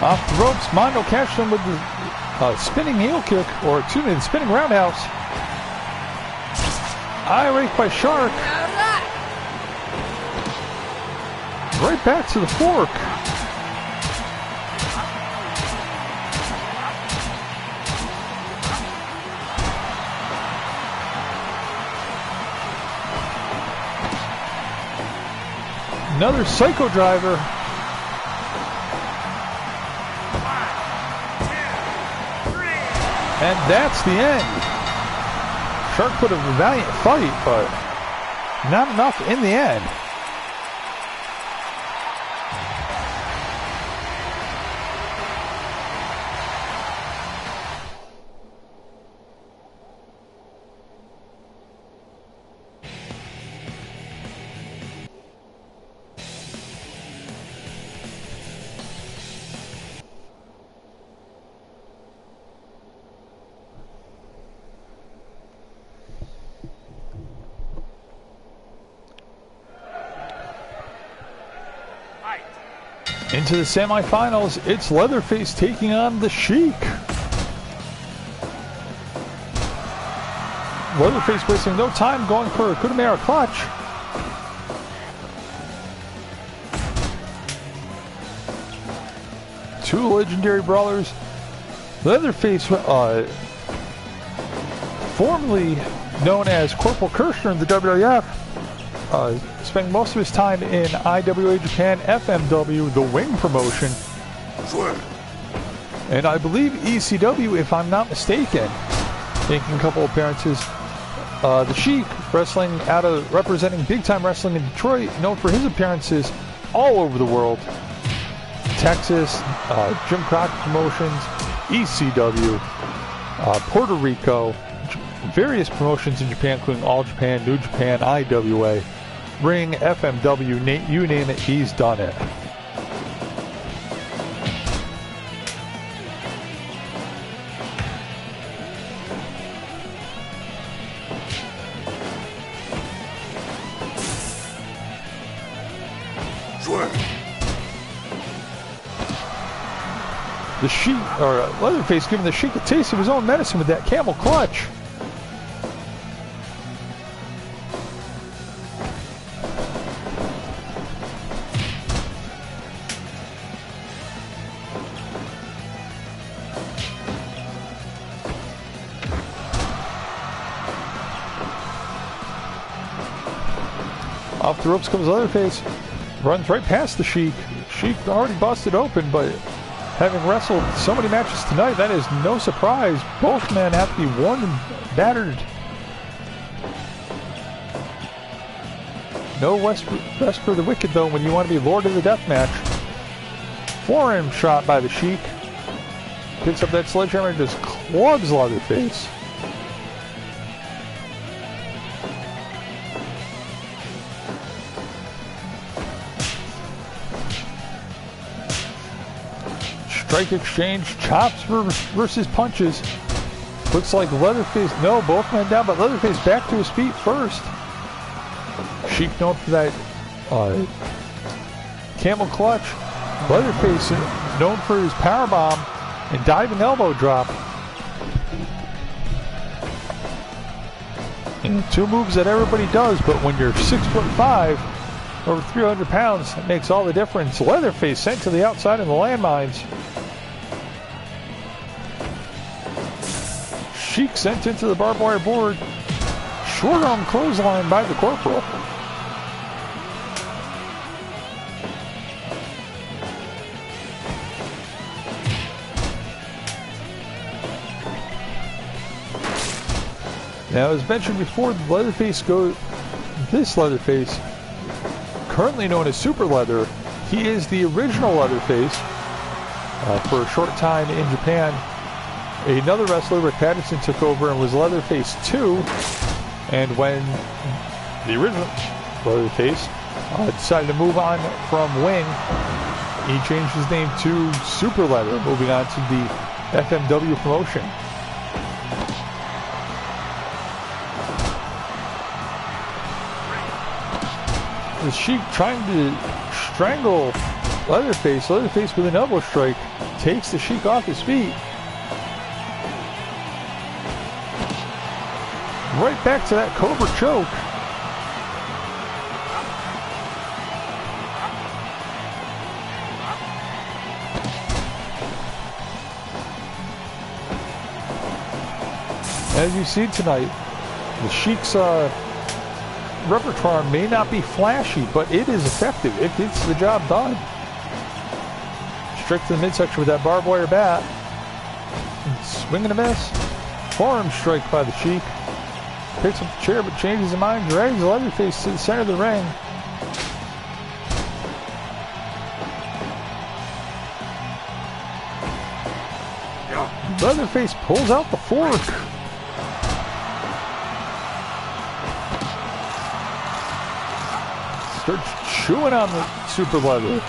Off the ropes, Mondo catches him with the spinning heel kick, or excuse me, the spinning roundhouse. Eye rake by Shark. Right back to the fork. Another Psycho Driver. And that's the end. Shark put up a valiant fight, but not enough in the end. Into the semifinals, it's Leatherface taking on the Sheik. Leatherface wasting no time going for a Kudamara clutch. Two legendary brawlers. Leatherface, formerly known as Corporal Kirshner in the WWF, spending most of his time in IWA Japan, FMW, the Wing promotion. Sure. And I believe ECW, if I'm not mistaken, making a couple appearances. The Sheik, representing Big Time Wrestling in Detroit, known for his appearances all over the world. Texas, Jim Crockett Promotions, ECW, Puerto Rico, various promotions in Japan, including All Japan, New Japan, IWA, Ring, FMW, you name it, he's done it. Sure. The Sheik, or Leatherface, giving the Sheik a taste of his own medicine with that camel clutch. Off the ropes comes Leatherface, runs right past the Sheik. Sheik already busted open, but having wrestled so many matches tonight, that is no surprise. Both men have to be worn and battered. No rest for the wicked, though, when you want to be Lord of the Deathmatch. Forearm shot by the Sheik. Picks up that sledgehammer and just clubs Leatherface. Strike exchange, chops versus punches. Looks like Leatherface, no, both men down, but Leatherface back to his feet first. Sheik known for that camel clutch. Leatherface known for his powerbomb and diving elbow drop. And two moves that everybody does, but when you're 6'5", over 300 pounds, it makes all the difference. Leatherface sent to the outside in the landmines. Sheik sent into the barbed wire board. Short arm clothesline by the Corporal. Now, as mentioned before, this Leatherface, currently known as Super Leather, he is the original Leatherface for a short time in Japan. Another wrestler, Rick Patterson, took over and was Leatherface 2. And when the original Leatherface decided to move on from Wing, he changed his name to Super Leather, moving on to the FMW promotion. The Sheik trying to strangle Leatherface. Leatherface with an elbow strike. takes the Sheik off his feet. Right back to that Cobra choke. As you see tonight, the Sheik's repertoire may not be flashy, but it is effective. It gets the job done. Straight to the midsection with that barbed wire bat. Swing and a miss. Forearm strike by the Sheik. Picks up the chair but changes his mind. Drags Leatherface to the center of the ring. Leatherface pulls out the fork. Starts chewing on the super leather.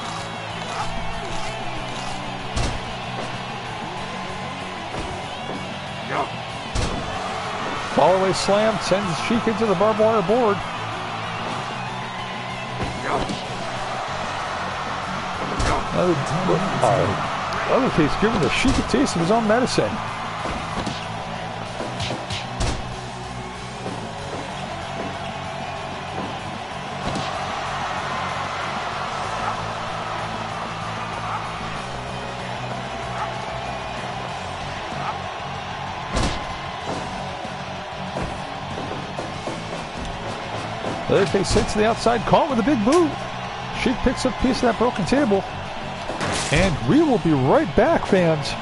Follow-away slam sends Sheik into the barbed wire board. Leatherface giving the Sheik a taste of his own medicine. Leatherface hits the outside, caught with a big boot. Sheik picks up a piece of that broken table. And we will be right back, fans.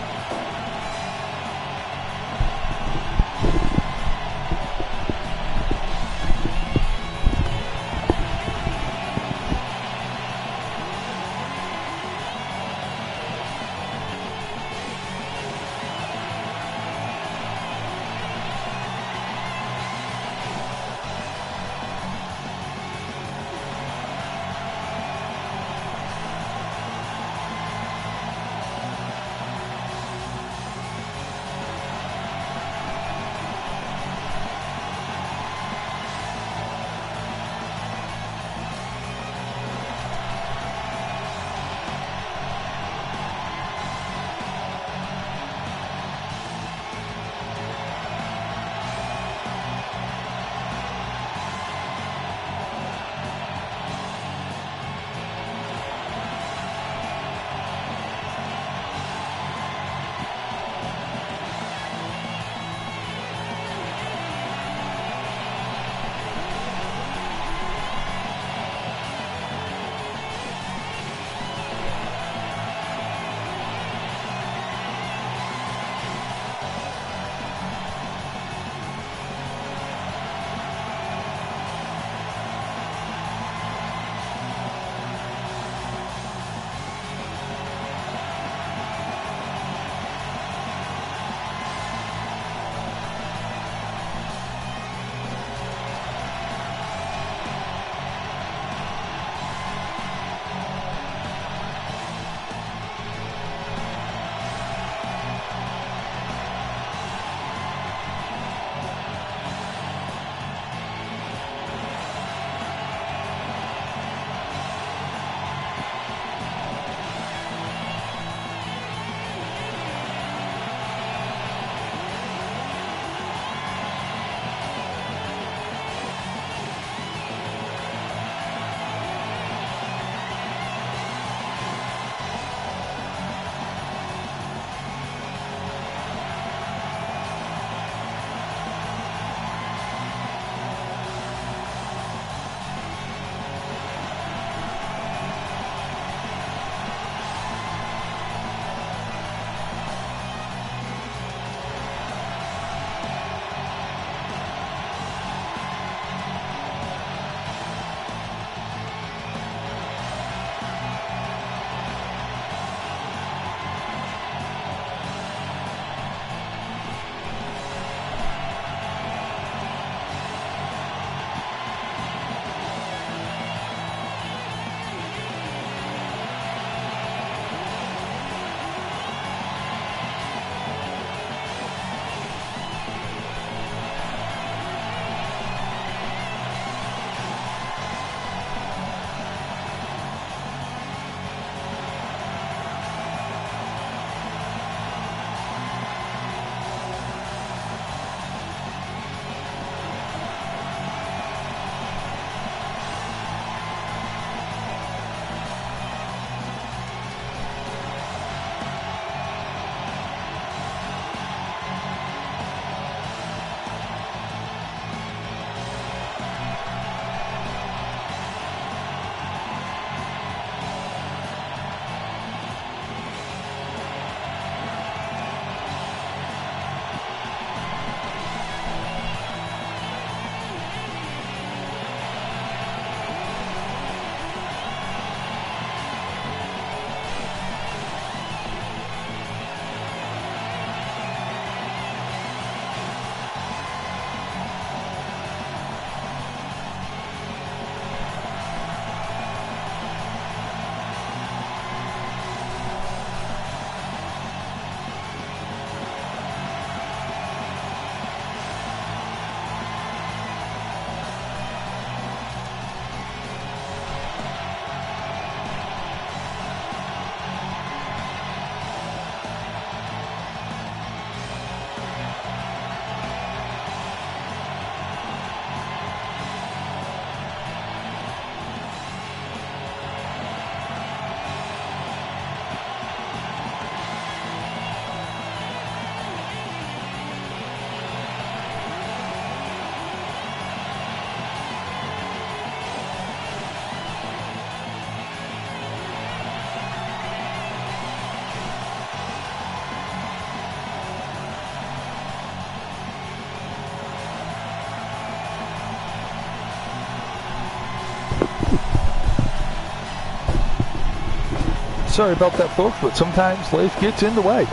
Sorry about that, folks, but sometimes life gets in the way.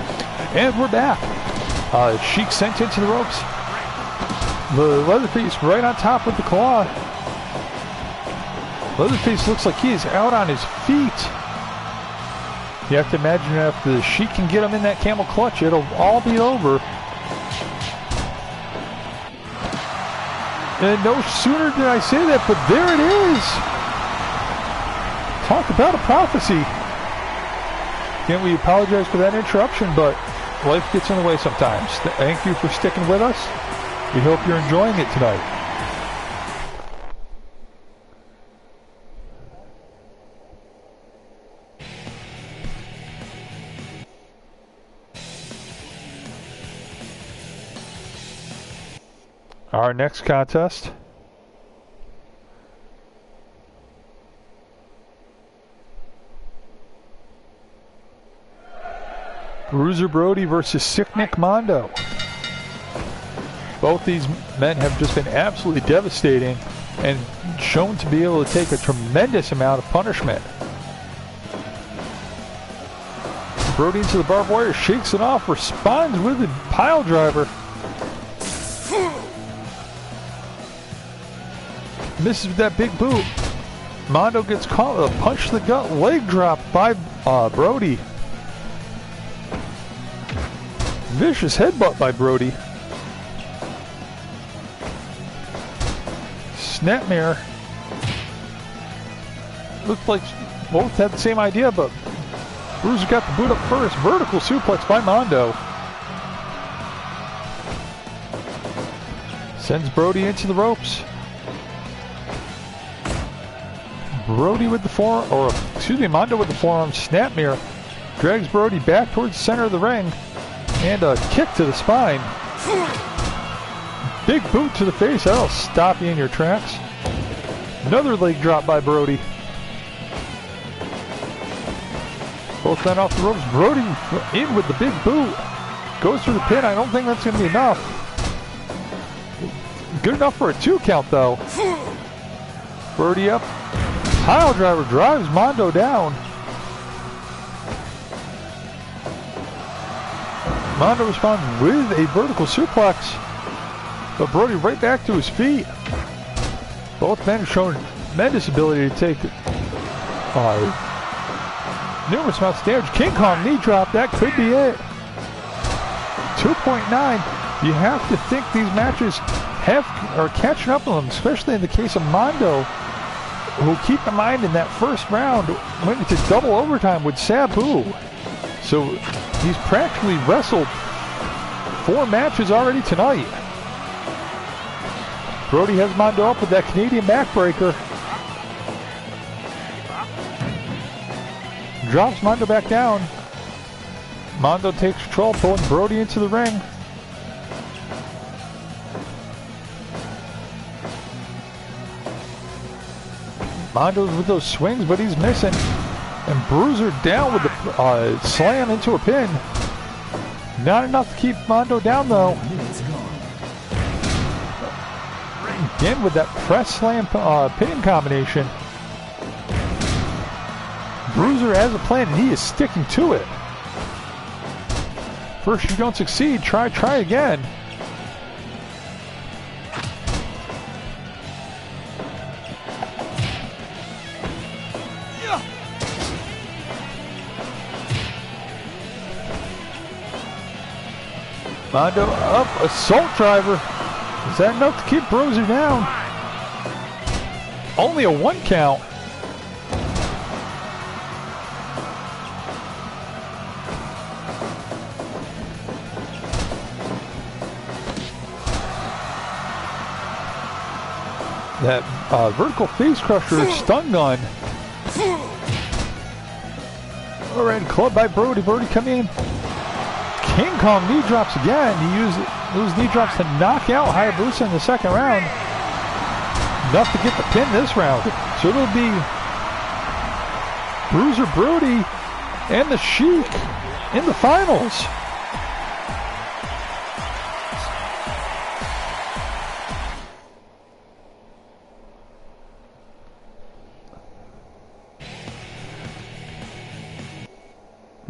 And we're back. Sheik sent into the ropes. The Leatherface right on top with the claw. Leatherface looks like he is out on his feet. You have to imagine if the Sheik can get him in that camel clutch, it'll all be over. And no sooner did I say that, but there it is. Talk about a prophecy. Again, we apologize for that interruption, but life gets in the way sometimes. Thank you for sticking with us. We hope you're enjoying it tonight. Our next contest. Bruiser Brody versus Sick Nick Mondo. Both these men have just been absolutely devastating and shown to be able to take a tremendous amount of punishment. Brody into the barbed wire, shakes it off, responds with a pile driver. Misses with that big boot. Mondo gets caught with a punch to the gut, leg drop by Brody. Vicious headbutt by Brody. Snapmare. Looked like both had the same idea, but Bruiser got the boot up first. Vertical suplex by Mondo. Sends Brody into the ropes. Brody with the forearm, or excuse me, Mondo with the forearm. Snapmare drags Brody back towards the center of the ring. And a kick to the spine. Big boot to the face. That'll stop you in your tracks. Another leg drop by Brody. Both men off the ropes. Brody in with the big boot. Goes through the pin. I don't think that's going to be enough. Good enough for a 2 count, though. Brody up. Pile driver drives Mondo down. Mondo responds with a vertical suplex. But Brody right back to his feet. Both men have shown tremendous ability to take numerous amounts of damage. King Kong knee drop, that could be it. 2.9. You have to think these matches are catching up with them, especially in the case of Mondo, who, keep in mind, in that first round went into double overtime with Sabu. So he's practically wrestled 4 matches already tonight. Brody has Mondo up with that Canadian backbreaker. Drops Mondo back down. Mondo takes control, pulling Brody into the ring. Mondo's with those swings, but he's missing. And Bruiser down with the slam into a pin. Not enough to keep Mondo down, though. Again with that press slam pin combination. Bruiser has a plan, and he is sticking to it. First you don't succeed, try again. Mondo up, assault driver. Is that enough to keep Bruiser down? Only a 1 count. That vertical face crusher stun gun. Alright, clubbed by Brody. Brody coming in. King Kong knee drops again. He used those knee drops to knock out Hayabusa in the second round. Enough to get the pin this round. So it'll be Bruiser Brody and the Sheik in the finals.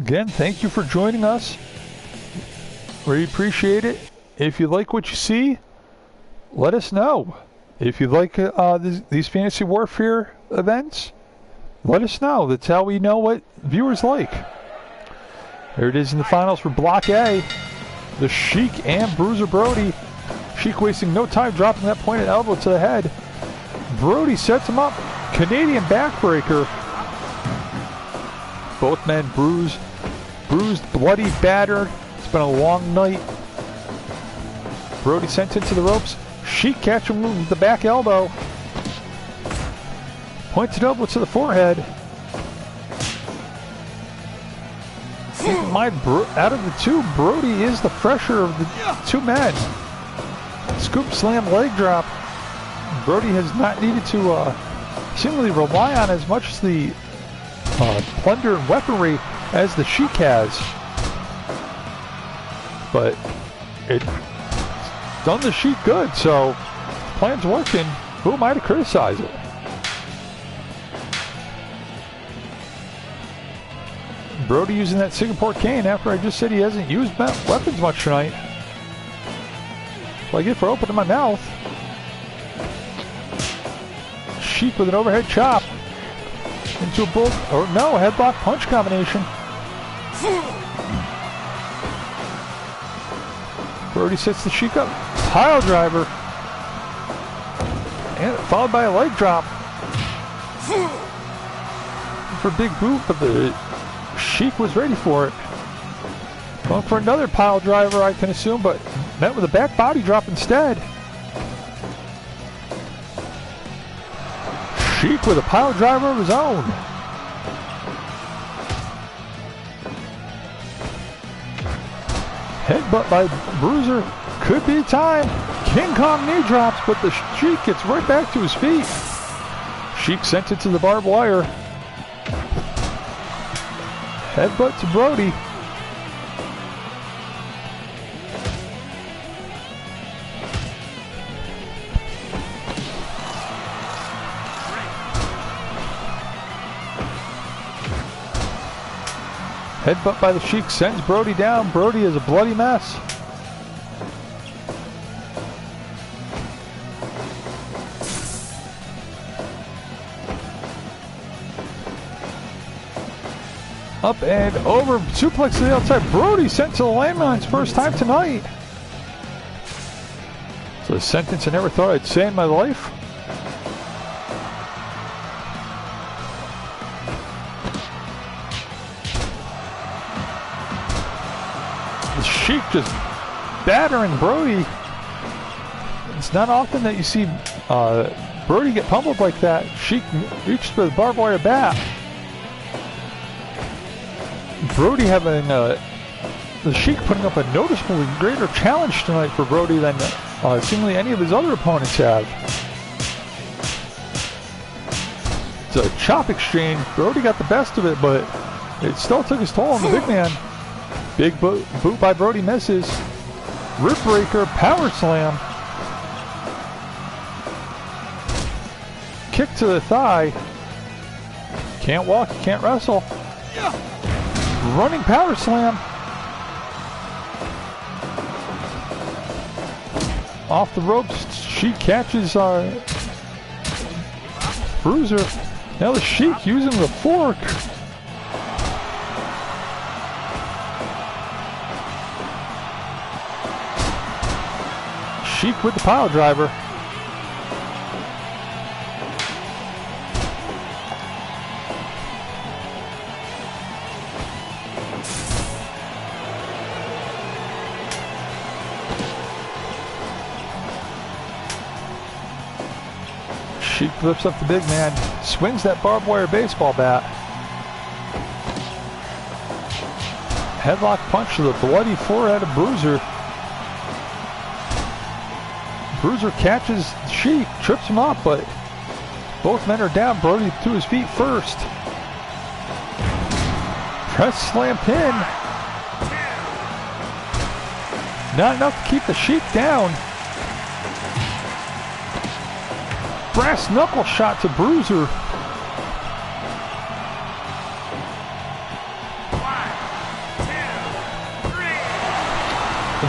Again, thank you for joining us. We appreciate it. If you like what you see, let us know. If you like these Fantasy Warfare events, let us know. That's how we know what viewers like. There it is in the finals for Block A. The Sheik and Bruiser Brody. Sheik wasting no time dropping that pointed elbow to the head. Brody sets him up. Canadian backbreaker. Both men bruised, bloody, battered. It's been a long night. Brody sent into the ropes. Sheik catching him with the back elbow. Pointed elbow to the forehead. Out of the two, Brody is the fresher of the two men. Scoop slam leg drop. Brody has not needed to seemingly rely on as much as the plunder and weaponry as the Sheik has. But it's done the Sheik good, so the plan's working. Who am I to criticize it? Brody using that Singapore cane after I just said he hasn't used weapons much tonight. What I get for opening my mouth. Sheik with an overhead chop. Into a headlock punch combination. Brody sets the Sheik up. Pile driver. And followed by a leg drop. For a big boot, but the Sheik was ready for it. Going for another pile driver, I can assume, but met with a back body drop instead. Sheik with a pile driver of his own. Headbutt by Bruiser. Could be time. King Kong knee drops, but the Sheik gets right back to his feet. Sheik sent it to the barbed wire. Headbutt to Brody. Headbutt by the Sheik sends Brody down. Brody is a bloody mess. Up and over, suplex to the outside. Brody sent to the landmines first time tonight. It's a sentence I never thought I'd say in my life. The Sheik just battering Brody. It's not often that you see Brody get pummeled like that. Sheik reaches for the barbed wire bat. Brody having the Sheik putting up a noticeably greater challenge tonight for Brody than seemingly any of his other opponents have. It's a chop exchange. Brody got the best of it, but it still took his toll on the big man. Big boot by Brody misses. Rip breaker, power slam. Kick to the thigh. Can't walk, can't wrestle. Running power slam. Off the ropes, Sheik catches Bruiser. Now the Sheik using the fork. Sheik with the pile driver. Sheik flips up the big man, swings that barbed wire baseball bat. Headlock punch to the bloody forehead of Bruiser. Bruiser catches Sheik, trips him up, but both men are down. Brody to his feet first. Press slam pin. Not enough to keep the Sheik down. Brass knuckle shot to Bruiser.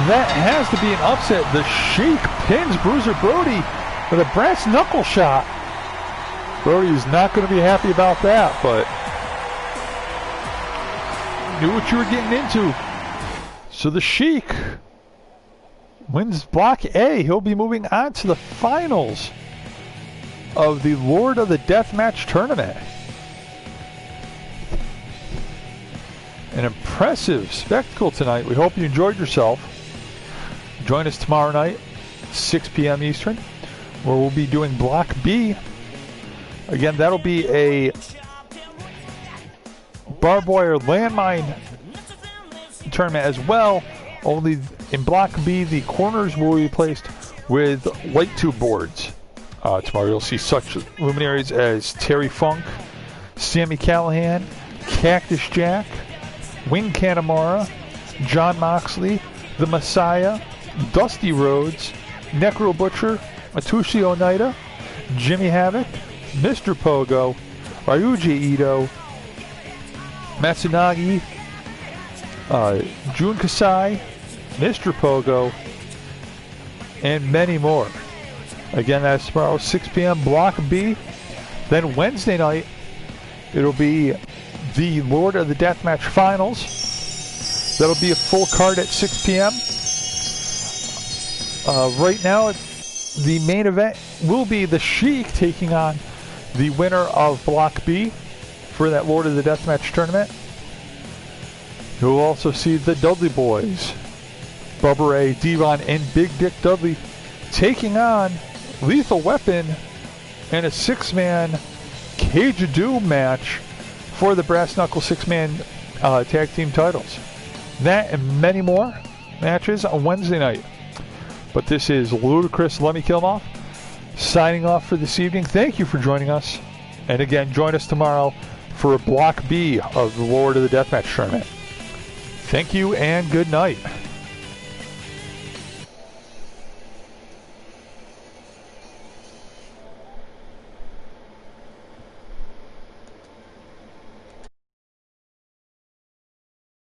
that has to be an upset. The Sheik pins Bruiser Brody with a brass knuckle shot. Brody is not going to be happy about that, but knew what you were getting into. So the Sheik wins Block A. He'll be moving on to the finals of the Lord of the Deathmatch tournament. An impressive spectacle tonight. We hope you enjoyed yourself. Join us tomorrow night, 6 p.m. Eastern, where we'll be doing Block B. Again, that'll be a barbed wire landmine tournament as well. Only in Block B, the corners will be placed with light tube boards. Tomorrow you'll see such luminaries as Terry Funk, Sammy Callahan, Cactus Jack, Wing Kanemaru, John Moxley, The Messiah, Dusty Rhodes, Necro Butcher, Atsushi Oneida, Jimmy Havoc, Mr. Pogo, Ryuji Ito, Matsunagi, Jun Kasai, Mr. Pogo, and many more. Again, that's tomorrow, 6 p.m. Block B. Then Wednesday night, it'll be the Lord of the Deathmatch Finals. That'll be a full card at 6 p.m. Right now, the main event will be the Sheik taking on the winner of Block B for that Lord of the Deathmatch tournament. You'll also see the Dudley Boys, Bubba Ray, Devon, and Big Dick Dudley taking on Lethal Weapon in a 6-man Cage of Doom match for the Brass Knuckle 6-man tag team titles. That and many more matches on Wednesday night. But this is Ludacris, Let Me Kill 'Em Off, signing off for this evening. Thank you for joining us. And again, join us tomorrow for Block B of the Lord of the Deathmatch tournament. Thank you and good night.